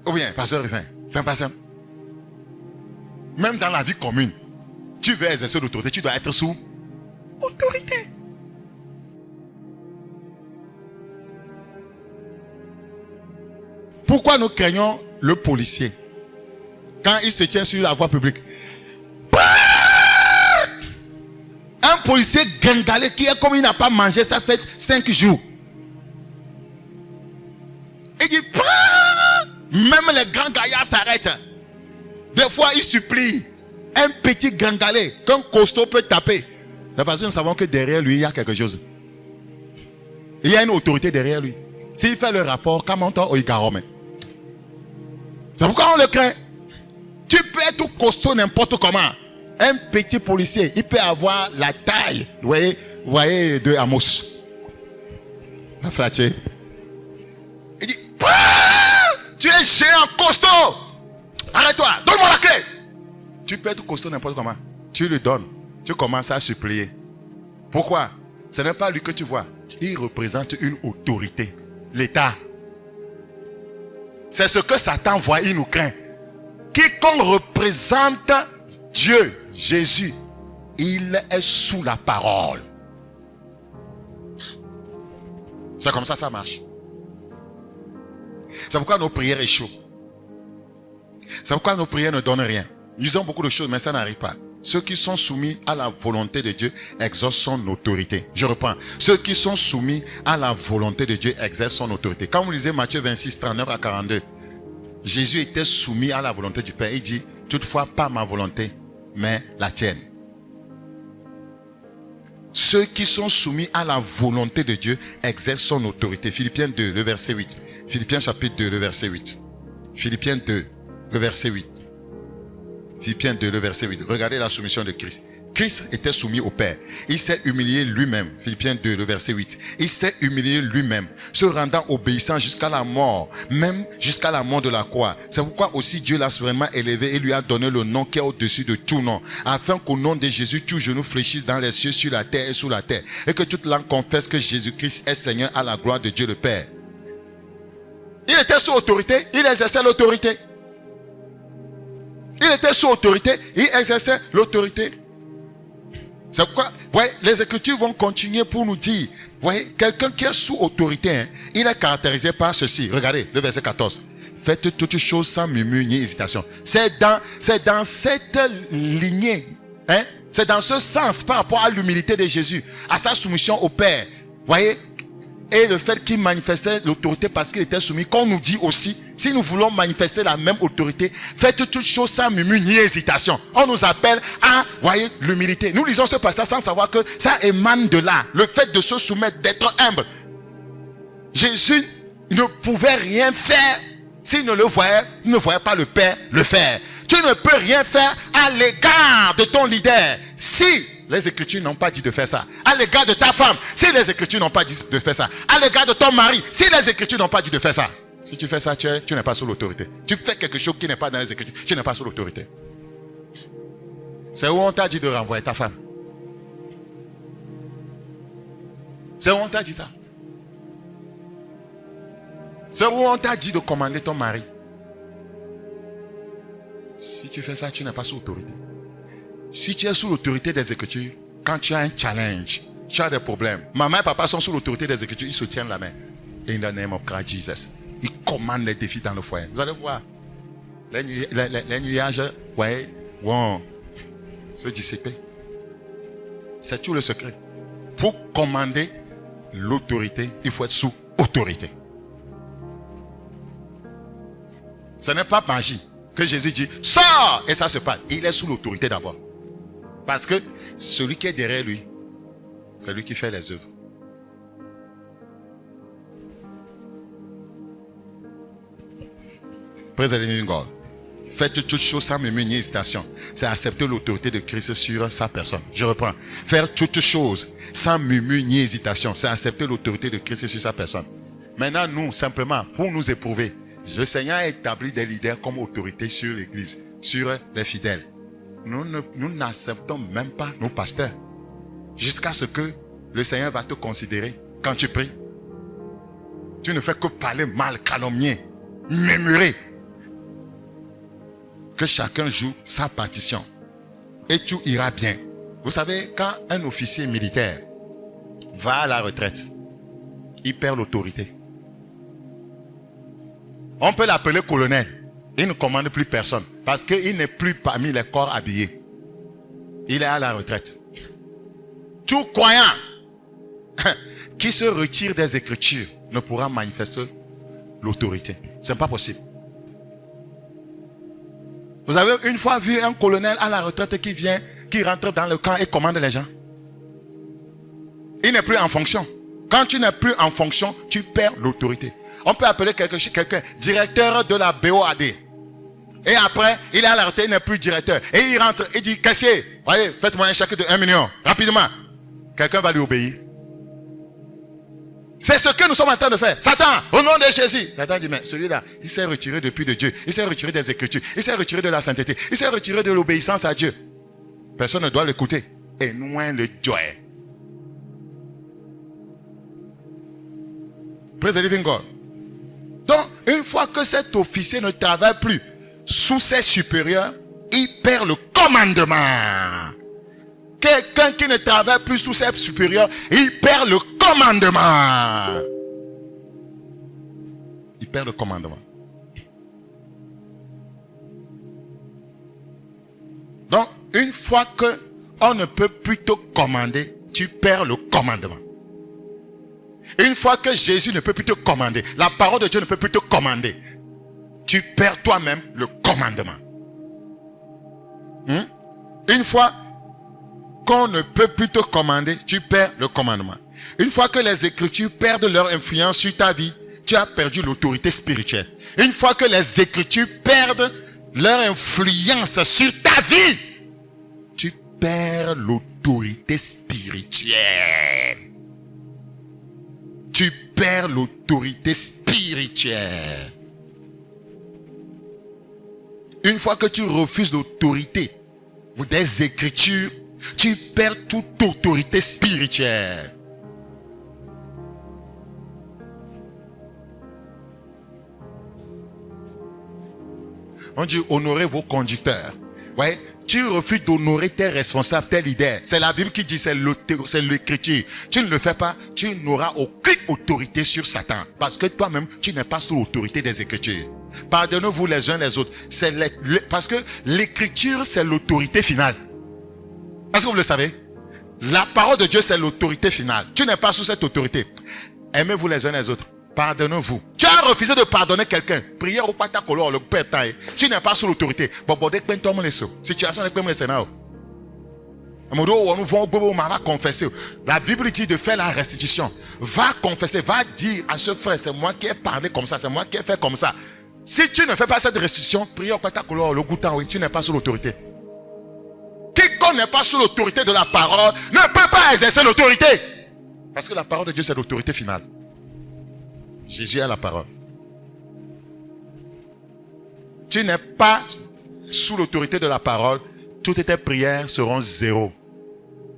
Ou bien, pasteur Rufin, c'est pas simple. Même dans la vie commune, tu veux exercer l'autorité, tu dois être sous autorité. Pourquoi nous craignons le policier quand il se tient sur la voie publique? Un policier gringalé qui est comme il n'a pas mangé, ça fait 5 jours. Il dit, même les grands gaillards s'arrêtent. Des fois, il supplie un petit gringalé qu'un costaud peut taper. C'est parce que nous savons que derrière lui, il y a quelque chose. Il y a une autorité derrière lui. S'il fait le rapport, comment on y garome? C'est pourquoi on le craint. Tu peux être costaud n'importe comment. Un petit policier, il peut avoir la taille, vous voyez de Amos. La flatté. Il dit, tu es géant costaud. Arrête-toi, donne-moi la clé. Tu peux être costaud n'importe comment. Tu lui donnes. Tu commences à supplier. Pourquoi? Ce n'est pas lui que tu vois. Il représente une autorité. L'État. C'est ce que Satan voit, il nous craint. Quiconque représente Dieu, Jésus, il est sous la parole. C'est comme ça, ça marche. C'est pourquoi nos prières échouent. C'est pourquoi nos prières ne donnent rien. Nous disons beaucoup de choses, mais ça n'arrive pas. Ceux qui sont soumis à la volonté de Dieu exercent son autorité. Je reprends. Ceux qui sont soumis à la volonté de Dieu exercent son autorité. Quand vous lisez Matthieu 26, 39 à 42, Jésus était soumis à la volonté du Père. Il dit, toutefois pas ma volonté, mais la tienne. Ceux qui sont soumis à la volonté de Dieu exercent son autorité. Philippiens 2, le verset 8. Philippiens chapitre 2, le verset 8. Philippiens 2, le verset 8. Philippiens 2, le verset 8. Regardez la soumission de Christ. Christ était soumis au Père. Il s'est humilié lui-même. Philippiens 2, le verset 8. Il s'est humilié lui-même, se rendant obéissant jusqu'à la mort, même jusqu'à la mort de la croix. C'est pourquoi aussi Dieu l'a souverainement élevé et lui a donné le nom qui est au-dessus de tout nom, afin qu'au nom de Jésus, tout genou fléchisse dans les cieux, sur la terre et sous la terre, et que toute langue confesse que Jésus-Christ est Seigneur à la gloire de Dieu le Père. Il était sous autorité, il exerçait l'autorité. Il était sous autorité, il exerçait l'autorité. C'est pourquoi, les Écritures vont continuer pour nous dire, quelqu'un qui est sous autorité, hein, il est caractérisé par ceci. Regardez le verset 14. Faites toutes choses sans murmure ni hésitation. C'est dans cette lignée, hein, c'est dans ce sens par rapport à l'humilité de Jésus, à sa soumission au Père. Voyez, et le fait qu'il manifestait l'autorité parce qu'il était soumis, qu'on nous dit aussi, si nous voulons manifester la même autorité, faites toutes choses sans murmure ni hésitation. On nous appelle à, l'humilité. Nous lisons ce passage sans savoir que ça émane de là. Le fait de se soumettre, d'être humble. Jésus ne pouvait rien faire s'il ne le voyait, il ne voyait pas le Père le faire. Tu ne peux rien faire à l'égard de ton leader si les Écritures n'ont pas dit de faire ça. À l'égard de ta femme, si les Écritures n'ont pas dit de faire ça. À l'égard de ton mari, si les Écritures n'ont pas dit de faire ça. Si tu fais ça, tu n'es pas sous l'autorité. Tu fais quelque chose qui n'est pas dans les Écritures, tu n'es pas sous l'autorité. C'est où on t'a dit de renvoyer ta femme. C'est où on t'a dit ça. C'est où on t'a dit de commander ton mari. Si tu fais ça, tu n'es pas sous l'autorité. Si tu es sous l'autorité des Écritures, quand tu as un challenge, tu as des problèmes. Maman et papa sont sous l'autorité des Écritures, ils se tiennent la main. In the name of Christ Jesus. Ils commandent les défis dans le foyer. Vous allez voir. Les nuages, vont se dissiper. C'est tout le secret. Pour commander l'autorité, il faut être sous autorité. Ce n'est pas magie que Jésus dit, sors! Et ça se passe. Il est sous l'autorité d'abord. Parce que celui qui est derrière lui, c'est lui qui fait les œuvres. Praise the living God. Faites toutes choses sans murmure ni hésitation. C'est accepter l'autorité de Christ sur sa personne. Je reprends. Faire toutes choses sans murmure ni hésitation. C'est accepter l'autorité de Christ sur sa personne. Maintenant, nous, simplement, pour nous éprouver, le Seigneur a établi des leaders comme autorité sur l'Église, sur les fidèles. Nous n'acceptons même pas nos pasteurs. Jusqu'à ce que le Seigneur va te considérer quand tu pries. Tu ne fais que parler mal, calomnier, murmurer. Que chacun joue sa partition. Et tout ira bien. Vous savez, quand un officier militaire va à la retraite, il perd l'autorité. On peut l'appeler colonel. Il ne commande plus personne. Parce qu'il n'est plus parmi les corps habillés. Il est à la retraite. Tout croyant qui se retire des Écritures ne pourra manifester l'autorité. Ce n'est pas possible. Vous avez une fois vu un colonel à la retraite qui rentre dans le camp et commande les gens? Il n'est plus en fonction. Quand tu n'es plus en fonction, tu perds l'autorité. On peut appeler quelqu'un directeur de la BOAD. Et après, il est à la retraite, il n'est plus directeur. Et il rentre, il dit, caissier, voyez, faites-moi un chèque de 1 million, rapidement. Quelqu'un va lui obéir. C'est ce que nous sommes en train de faire. Satan, au nom de Jésus. Satan dit, mais celui-là, il s'est retiré depuis de Dieu. Il s'est retiré des Écritures. Il s'est retiré de la sainteté. Il s'est retiré de l'obéissance à Dieu. Personne ne doit l'écouter. Et loin le Dieu. Praise the living God. Donc, une fois que cet officier ne travaille plus sous ses supérieurs, il perd le commandement. Quelqu'un qui ne travaille plus sous ses supérieurs, il perd le commandement. Il perd le commandement. Donc, une fois que on ne peut plus te commander, tu perds le commandement. Une fois que Jésus ne peut plus te commander, la parole de Dieu ne peut plus te commander, tu perds toi-même le commandement. Une fois qu'on ne peut plus te commander, tu perds le commandement. Une fois que les Écritures perdent leur influence sur ta vie, tu as perdu l'autorité spirituelle. Une fois que les Écritures perdent leur influence sur ta vie, tu perds l'autorité spirituelle. Tu perds l'autorité spirituelle. Une fois que tu refuses l'autorité des Écritures, tu perds toute autorité spirituelle. On dit honorez vos conducteurs. Ouais, tu refuses d'honorer tes responsables, tes leaders. C'est la Bible qui dit, c'est l'écriture. Tu ne le fais pas, tu n'auras aucune autorité sur Satan. Parce que toi-même, tu n'es pas sous l'autorité des Écritures. Pardonnez-vous les uns les autres. Parce que l'écriture, c'est l'autorité finale. Est-ce que vous le savez? La parole de Dieu, c'est l'autorité finale. Tu n'es pas sous cette autorité. Aimez-vous les uns les autres. Pardonnez-vous. Tu as refusé de pardonner quelqu'un. Prière au patakolo, le pétail. Tu n'es pas sous l'autorité. Situation va confesser. La Bible dit de faire la restitution. Va confesser, va dire à ce frère, c'est moi qui ai parlé comme ça, c'est moi qui ai fait comme ça. Si tu ne fais pas cette restitution, prière au patakolo, le goutan, oui, tu n'es pas sous l'autorité. Quiconque n'est pas sous l'autorité de la parole ne peut pas exercer l'autorité. Parce que la parole de Dieu, c'est l'autorité finale. Jésus a la parole. Tu n'es pas sous l'autorité de la parole, toutes tes prières seront zéro.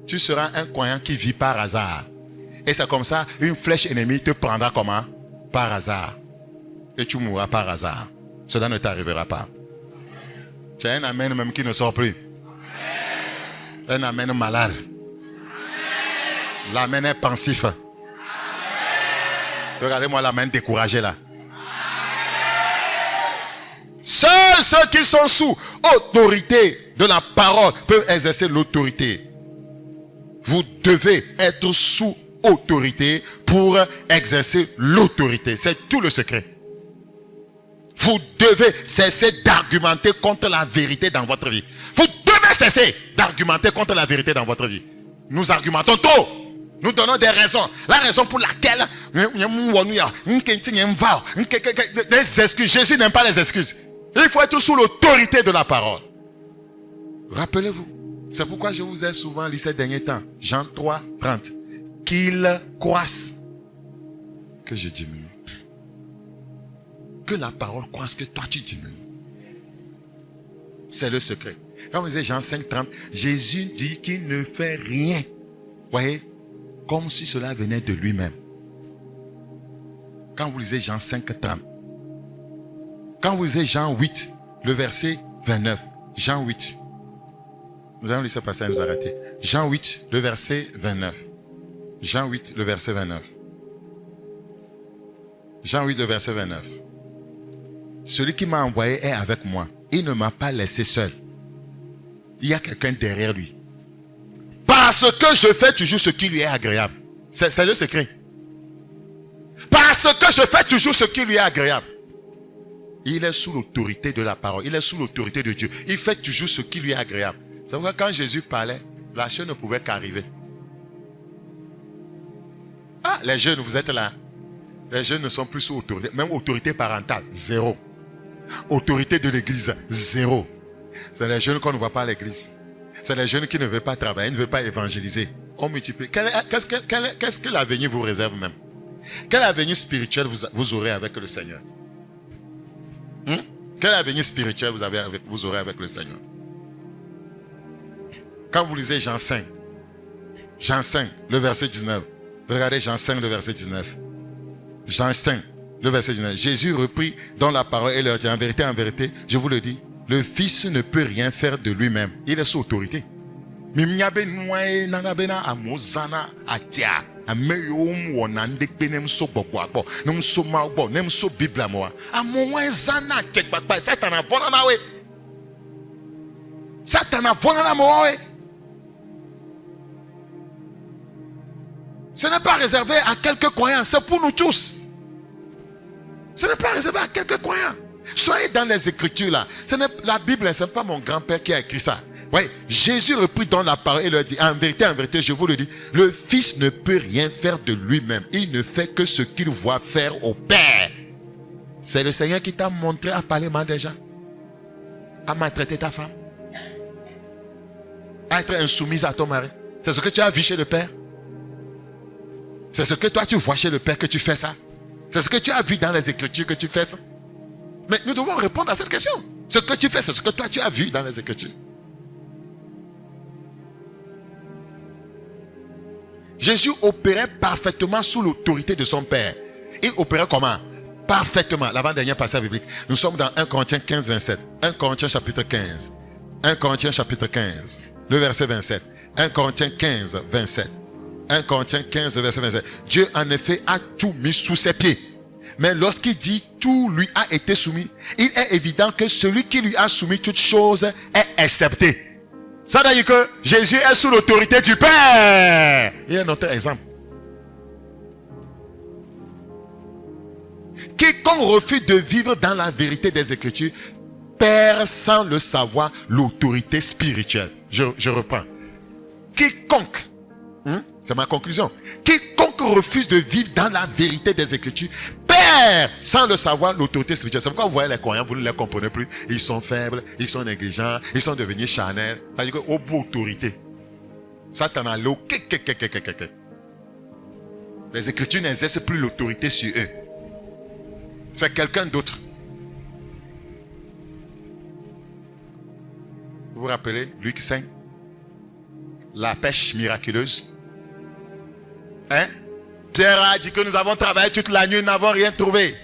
Tu seras un croyant qui vit par hasard. Et c'est comme ça, une flèche ennemie te prendra comment? Par hasard. Et tu mourras par hasard. Cela ne t'arrivera pas. C'est un amen même qui ne sort plus. Un amen malade. L'amen est pensif. Regardez-moi l'amen découragé là. Seuls ceux qui sont sous autorité de la parole peuvent exercer l'autorité. Vous devez être sous autorité pour exercer l'autorité. C'est tout le secret. Vous devez cesser d'argumenter contre la vérité dans votre vie. Vous devez cesser d'argumenter contre la vérité dans votre vie. Nous argumentons trop. Nous donnons des raisons. La raison pour laquelle des excuses. Jésus n'aime pas les excuses. Il faut être sous l'autorité de la parole. Rappelez-vous. C'est pourquoi je vous ai souvent lu ces derniers temps. Jean 3, 30. Qu'il croisse. Que je diminue. Que la parole croisse, que toi tu diminues. C'est le secret. Quand vous lisez Jean 5, 30, Jésus dit qu'il ne fait rien. Voyez, comme si cela venait de lui-même. Quand vous lisez Jean 5, 30. Quand vous lisez Jean 8, le verset 29. Jean 8. Nous allons lire ce passage et nous arrêter. Jean 8, le verset 29. Jean 8, le verset 29. Jean 8, le verset 29. Celui qui m'a envoyé est avec moi. Il ne m'a pas laissé seul. Il y a quelqu'un derrière lui. Parce que je fais toujours ce qui lui est agréable. C'est le secret. Parce que je fais toujours ce qui lui est agréable. Il est sous l'autorité de la parole. Il est sous l'autorité de Dieu. Il fait toujours ce qui lui est agréable. C'est pourquoi quand Jésus parlait, la chose ne pouvait qu'arriver. Ah, les jeunes, vous êtes là. Les jeunes ne sont plus sous autorité. Même autorité parentale, zéro. Autorité de l'église, zéro. C'est les jeunes qu'on ne voit pas à l'église. C'est les jeunes qui ne veulent pas travailler, ne veulent pas évangéliser. On multiplie. Qu'est-ce que l'avenir vous réserve même? Quel avenir spirituel vous aurez avec le Seigneur? Quel avenir spirituel vous aurez avec le Seigneur? Quand vous lisez Jean 5, le verset 19. Regardez Jean 5, le verset 19. Jean 5, le verset 19. Jésus reprit dans la parole et leur dit, en vérité, je vous le dis, le Fils ne peut rien faire de lui-même. Il est sous autorité. Ce n'est pas réservé à quelques croyants, c'est pour nous tous. Ce n'est pas réservé à quelques croyants. Soyez dans les Écritures là. La Bible, ce n'est pas mon grand-père qui a écrit ça. Oui, Jésus reprit dans la parole et leur dit, en vérité, je vous le dis, le Fils ne peut rien faire de lui-même. Il ne fait que ce qu'il voit faire au Père. C'est le Seigneur qui t'a montré à parler mal déjà. À maltraiter ta femme. À être insoumise à ton mari. C'est ce que tu as vu chez le Père. C'est ce que toi tu vois chez le Père que tu fais ça. C'est ce que tu as vu dans les Écritures que tu fais ça. Mais nous devons répondre à cette question. Ce que tu fais, c'est ce que toi tu as vu dans les Écritures. Jésus opérait parfaitement sous l'autorité de son Père. Il opérait comment? Parfaitement. L'avant-dernier passage biblique. Nous sommes dans 1 Corinthiens 15, 27. 1 Corinthiens chapitre 15. 1 Corinthiens chapitre 15, le verset 27. 1 Corinthiens 15, 27. 1 Corinthiens 15, verset 27. Dieu en effet a tout mis sous ses pieds. Mais lorsqu'il dit tout lui a été soumis, il est évident que celui qui lui a soumis toutes choses est accepté. Ça veut dire que Jésus est sous l'autorité du Père. Il y a un autre exemple. Quiconque refuse de vivre dans la vérité des Écritures perd sans le savoir l'autorité spirituelle. Je reprends. Quiconque, c'est ma conclusion. Quiconque refuse de vivre dans la vérité des Écritures perd sans le savoir l'autorité spirituelle. C'est pourquoi vous voyez les croyants, vous ne les comprenez plus. Ils sont faibles, ils sont négligents, ils sont devenus charnels. Parce que au bout autorité. Satan a l'eau. Les Écritures n'exercent plus l'autorité sur eux. C'est quelqu'un d'autre. Vous vous rappelez Luc 5? La pêche miraculeuse. Hein? Pierre a dit que nous avons travaillé toute la nuit, nous n'avons rien trouvé.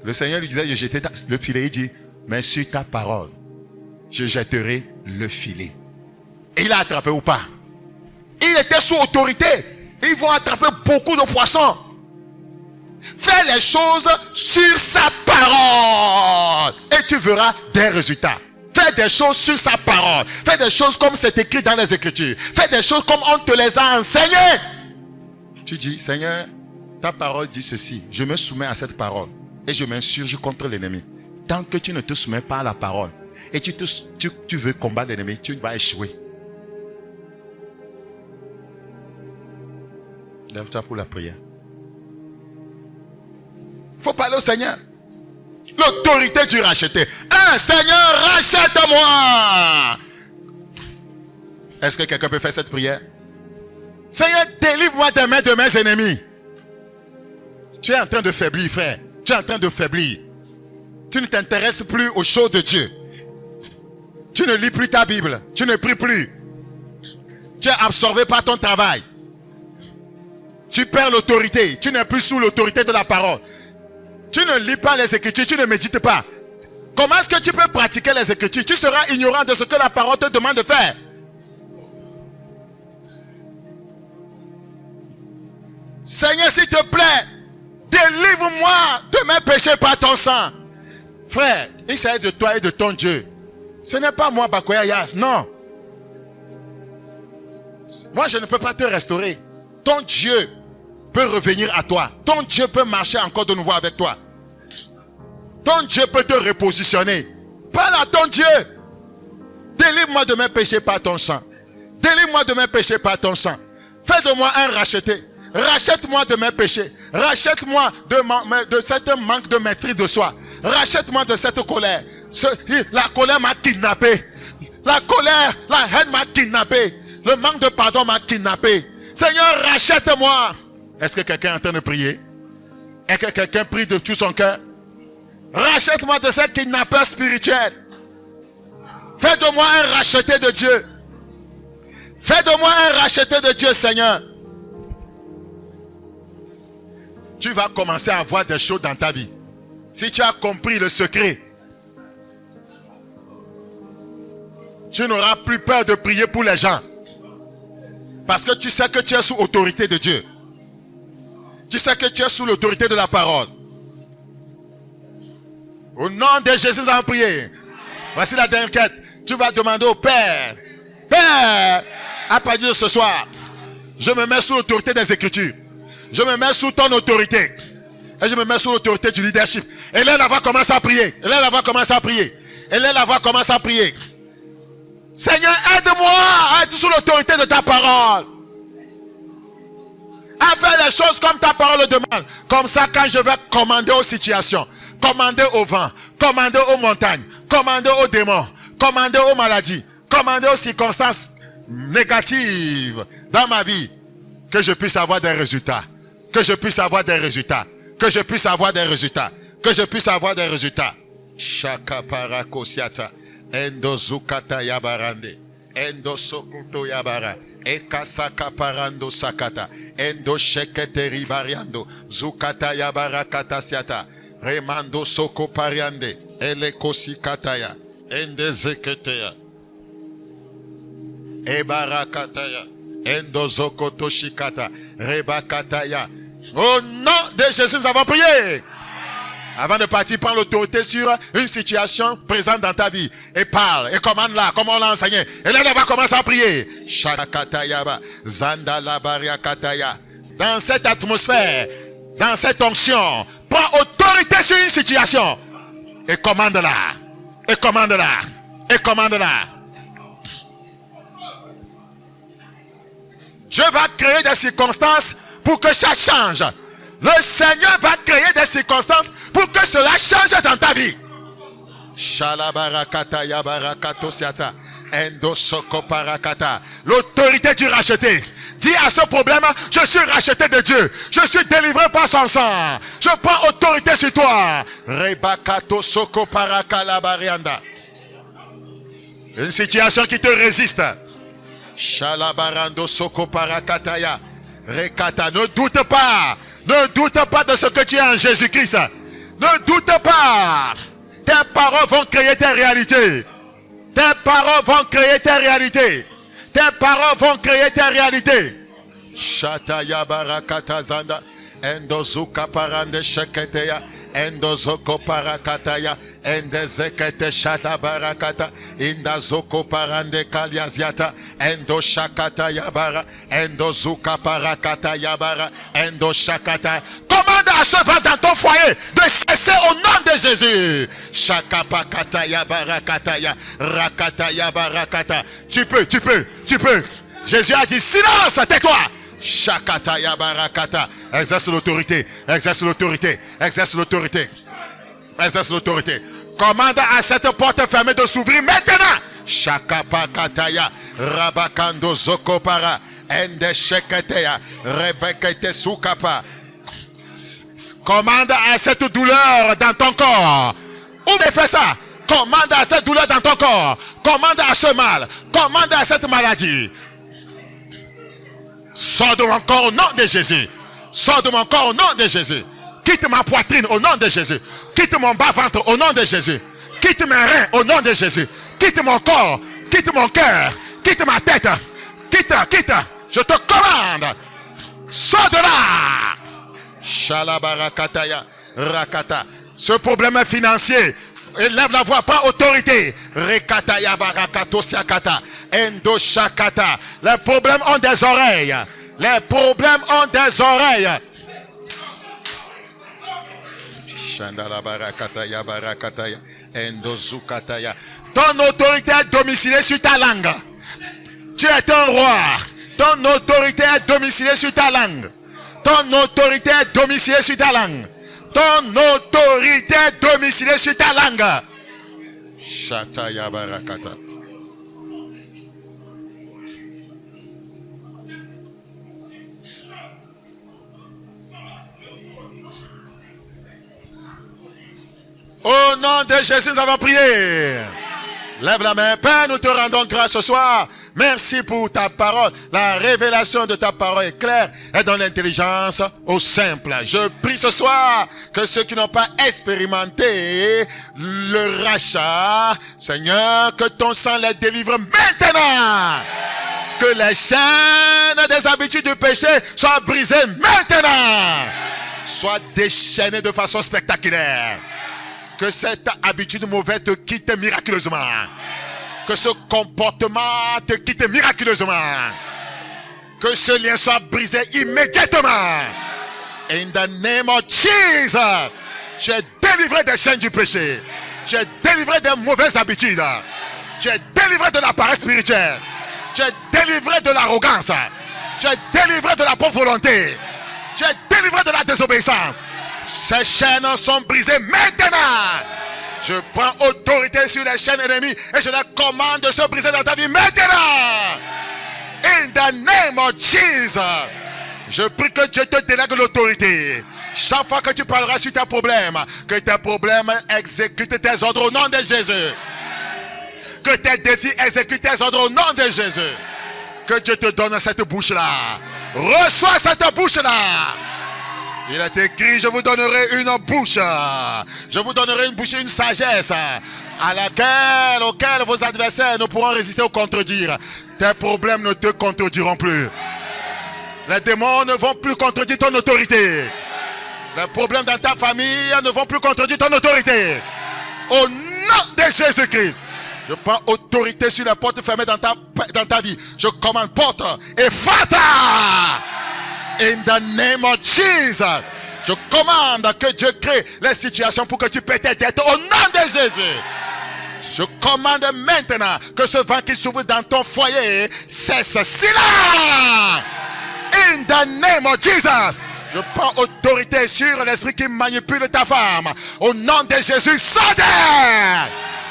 Le Seigneur lui disait, je jetais le filet. Il dit, mais sur ta parole, je jetterai le filet. Et il a attrapé ou pas? Il était sous autorité. Ils vont attraper beaucoup de poissons. Fais les choses sur sa parole. Et tu verras des résultats. Fais des choses sur sa parole. Fais des choses comme c'est écrit dans les Écritures. Fais des choses comme on te les a enseignées. Tu dis, Seigneur, ta parole dit ceci. Je me soumets à cette parole. Et je m'insurge contre l'ennemi. Tant que tu ne te soumets pas à la parole. Et tu veux combattre l'ennemi. Tu vas échouer. Lève-toi pour la prière. Il faut parler au Seigneur. L'autorité du racheté. Seigneur, rachète-moi. Est-ce que quelqu'un peut faire cette prière? Seigneur, délivre-moi des mains de mes ennemis. Tu es en train de faiblir, frère. Tu es en train de faiblir. Tu ne t'intéresses plus aux choses de Dieu. Tu ne lis plus ta Bible. Tu ne pries plus. Tu es absorbé par ton travail. Tu perds l'autorité. Tu n'es plus sous l'autorité de la parole. Tu ne lis pas les Écritures. Tu ne médites pas. Comment est-ce que tu peux pratiquer les Écritures? Tu seras ignorant de ce que la parole te demande de faire. Seigneur, s'il te plaît, délivre-moi de mes péchés par ton sang. Frère, il s'agit de toi et de ton Dieu. Ce n'est pas moi, Bakoya Yas, non. Moi, je ne peux pas te restaurer. Ton Dieu peut revenir à toi. Ton Dieu peut marcher encore de nouveau avec toi. Ton Dieu peut te repositionner. Parle à ton Dieu. Délivre-moi de mes péchés par ton sang. Délivre-moi de mes péchés par ton sang. Fais de moi un racheté. Rachète-moi de mes péchés. Rachète-moi de cette manque de maîtrise de soi. Rachète-moi de cette colère. La colère m'a kidnappé. La colère, la haine m'a kidnappé. Le manque de pardon m'a kidnappé. Seigneur, rachète-moi. Est-ce que quelqu'un est en train de prier? Est-ce que quelqu'un prie de tout son cœur? Rachète-moi de ces kidnappeurs spirituels. Fais de moi un racheté de Dieu. Fais de moi un racheté de Dieu, Seigneur. Tu vas commencer à voir des choses dans ta vie. Si tu as compris le secret, tu n'auras plus peur de prier pour les gens. Parce que tu sais que tu es sous autorité de Dieu. Tu sais que tu es sous l'autorité de la parole. Au nom de Jésus, nous allons prier. Voici la dernière quête. Tu vas demander au Père. Père, à partir de ce soir, je me mets sous l'autorité des Écritures. Je me mets sous ton autorité. Et je me mets sous l'autorité du leadership. Et là, elle va commencer à prier. Et là, elle va commencer à prier. Et là, elle va commencer à prier. Seigneur, aide-moi à être sous l'autorité de ta parole. À faire les choses comme ta parole le demande. Comme ça, quand je vais commander aux situations, commander au vent, commander aux montagnes, commander aux démons, commander aux maladies, commander aux circonstances négatives dans ma vie, que je puisse avoir des résultats. Que je puisse avoir des résultats. Que je puisse avoir des résultats. Que je puisse avoir des résultats. Shaka parakosiata. Endo zukata yabarande. Endo sokuto yabara. Ekasaka parando sakata. Endo shekete ribariando. Zukata yabara katasiata. Remando soko pariande. Ele kosi kataya. Ende zeketeya. Ebarakataya. Endozokotoshikata. Rebakataya. Au nom de Jésus, nous avons prié. Avant de partir, prends l'autorité sur une situation présente dans ta vie. Et parle, et commande-la, comme on l'a enseigné. Et là, on va commencer à prier. Shakatayaba, Zandalabariakataya. Dans cette atmosphère, dans cette onction, prends autorité sur une situation. Et commande-la. Et commande-la. Et commande-la. Dieu va créer des circonstances pour que ça change. Le Seigneur va créer des circonstances pour que cela change dans ta vie. L'autorité du racheté. Dis à ce problème, je suis racheté de Dieu. Je suis délivré par son sang. Je prends autorité sur toi. Une situation qui te résiste. Shalabarando soko parakataya. Rekata, ne doute pas. Ne doute pas de ce que tu es en Jésus-Christ. Ne doute pas. Tes paroles vont créer tes réalités. Tes paroles vont créer tes réalités. Tes paroles vont créer tes réalités. Shataya barakata zanda. Endozuka parande sheketeya. Endozoko parakataya. Endezekete shata barakata. Indazoko parande kaliaziata. Endoshakata yabara. Endozuka parakata yabara. Endoshakata. Commande à ce vent dans ton foyer de cesser au nom de Jésus. Shakapakata yabarakata ya. Rakata yabarakata. Tu peux. Jésus a dit silence, tais-toi. Shakata yabarakata. Exerce l'autorité. Exerce l'autorité. Exerce l'autorité. Exerce l'autorité. Commande à cette porte fermée de s'ouvrir maintenant. Shakapakataya. Rabakando zokopara. Ende sheketeya. Rebekete sukapa. Commande à cette douleur dans ton corps. Où fais ça? Commande à cette douleur dans ton corps. Commande à ce mal. Commande à cette maladie. Sors de mon corps au nom de Jésus. Sors de mon corps au nom de Jésus. Quitte ma poitrine au nom de Jésus. Quitte mon bas-ventre au nom de Jésus. Quitte mes reins au nom de Jésus. Quitte mon corps. Quitte mon cœur. Quitte ma tête. Quitte. Je te commande. Sors de là. Shalabarakataya. Rakata. Ce problème financier. Élève la voix, pas autorité. Rekataya barakato siakata. Endo shakata. Les problèmes ont des oreilles. Les problèmes ont des oreilles. Shandala barakataya barakataya. Endo zukataya. Ton autorité est domiciliée sur ta langue. Tu es un roi. Ton autorité est domiciliée sur ta langue. Ton autorité est domiciliée sur ta langue. Ton autorité est domiciliée sur ta langue. Shataya barakata. Au nom de Jésus, nous avons prié. Lève la main. Père, nous te rendons grâce ce soir. Merci pour ta parole. La révélation de ta parole est claire et donne l'intelligence au simple. Je prie ce soir que ceux qui n'ont pas expérimenté le rachat, Seigneur, que ton sang les délivre maintenant. Que les chaînes des habitudes du péché soient brisées maintenant. Soient déchaînées de façon spectaculaire. Que cette habitude mauvaise te quitte miraculeusement. Que ce comportement te quitte miraculeusement. Que ce lien soit brisé immédiatement. In the name of Jesus. Tu es délivré des chaînes du péché. Tu es délivré des mauvaises habitudes. Tu es délivré de la paresse spirituelle. Tu es délivré de l'arrogance. Tu es délivré de la pauvre volonté. Tu es délivré de la désobéissance. Ces chaînes sont brisées maintenant. Je prends autorité sur les chaînes ennemies et je les commande de se briser dans ta vie maintenant. In the name of Jesus. Je prie que Dieu te délègue l'autorité. Chaque fois que tu parleras sur tes problèmes, que tes problèmes exécutent tes ordres au nom de Jésus. Que tes défis exécutent tes ordres au nom de Jésus. Que Dieu te donne cette bouche-là. Reçois cette bouche-là. Il est écrit, je vous donnerai une bouche. Je vous donnerai une bouche, une sagesse auquel vos adversaires ne pourront résister ou contredire. Tes problèmes ne te contrediront plus. Les démons ne vont plus contredire ton autorité. Les problèmes dans ta famille ne vont plus contredire ton autorité. Au nom de Jésus-Christ, je prends autorité sur les portes fermées dans ta vie. Je commande porte et fata. In the name of Jesus. Je commande que Dieu crée les situations pour que tu paies tes dettes au nom de Jésus. Je commande maintenant que ce vent qui s'ouvre dans ton foyer cesse. Silence. In the name of Jesus. Je prends autorité sur l'esprit qui manipule ta femme. Au nom de Jésus, sors.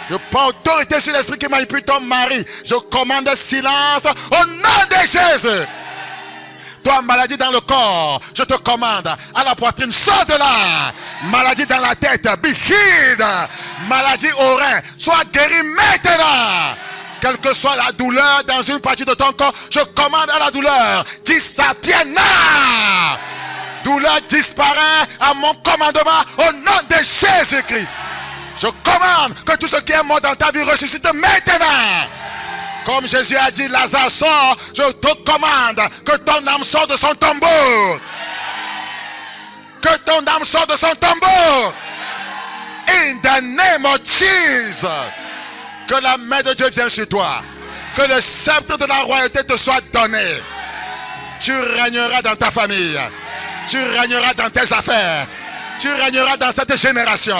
Je prends autorité sur l'esprit qui manipule ton mari. Je commande silence au nom de Jésus. Toi, maladie dans le corps, je te commande à la poitrine, sors de là. Maladie dans la tête, be healed. Maladie au rein, sois guéri maintenant. Quelle que soit la douleur dans une partie de ton corps, je commande à la douleur, disparaît. Douleur disparaît à mon commandement au nom de Jésus-Christ. Je commande que tout ce qui est mort dans ta vie ressuscite maintenant. Comme Jésus a dit, Lazare sort, je te commande que ton âme sorte de son tombeau. Que ton âme sorte de son tombeau. In the name of Jesus. Que la main de Dieu vienne sur toi. Que le sceptre de la royauté te soit donné. Tu régneras dans ta famille. Tu régneras dans tes affaires. Tu régneras dans cette génération.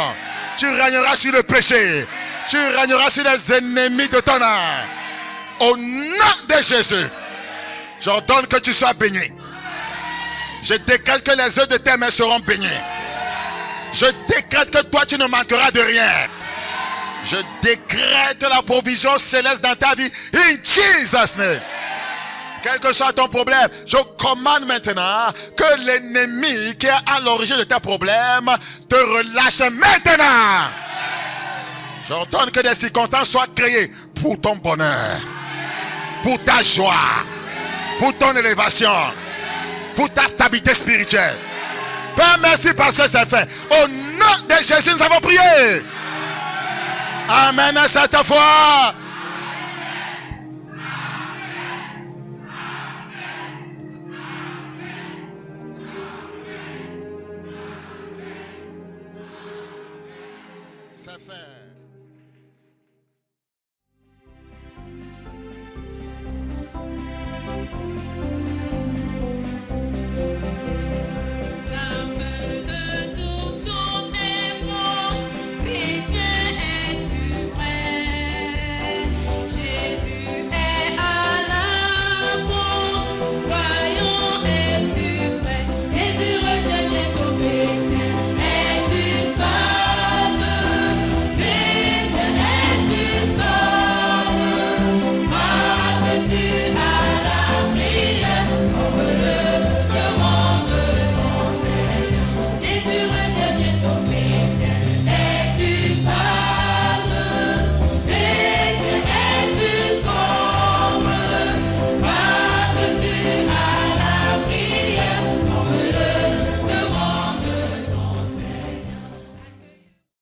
Tu régneras sur le péché. Tu régneras sur les ennemis de ton âme. Au nom de Jésus, j'ordonne que tu sois béni. Je décrète que les œuvres de tes mains seront bénies. Je décrète que toi, tu ne manqueras de rien. Je décrète la provision céleste dans ta vie. In Jesus' name. Quel que soit ton problème, je commande maintenant que l'ennemi qui est à l'origine de tes problèmes te relâche maintenant. J'ordonne que des circonstances soient créées pour ton bonheur, pour ta joie, pour ton élévation, pour ta stabilité spirituelle. Père, merci parce que c'est fait. Au nom de Jésus, nous avons prié. Amen à cette foi. C'est fait.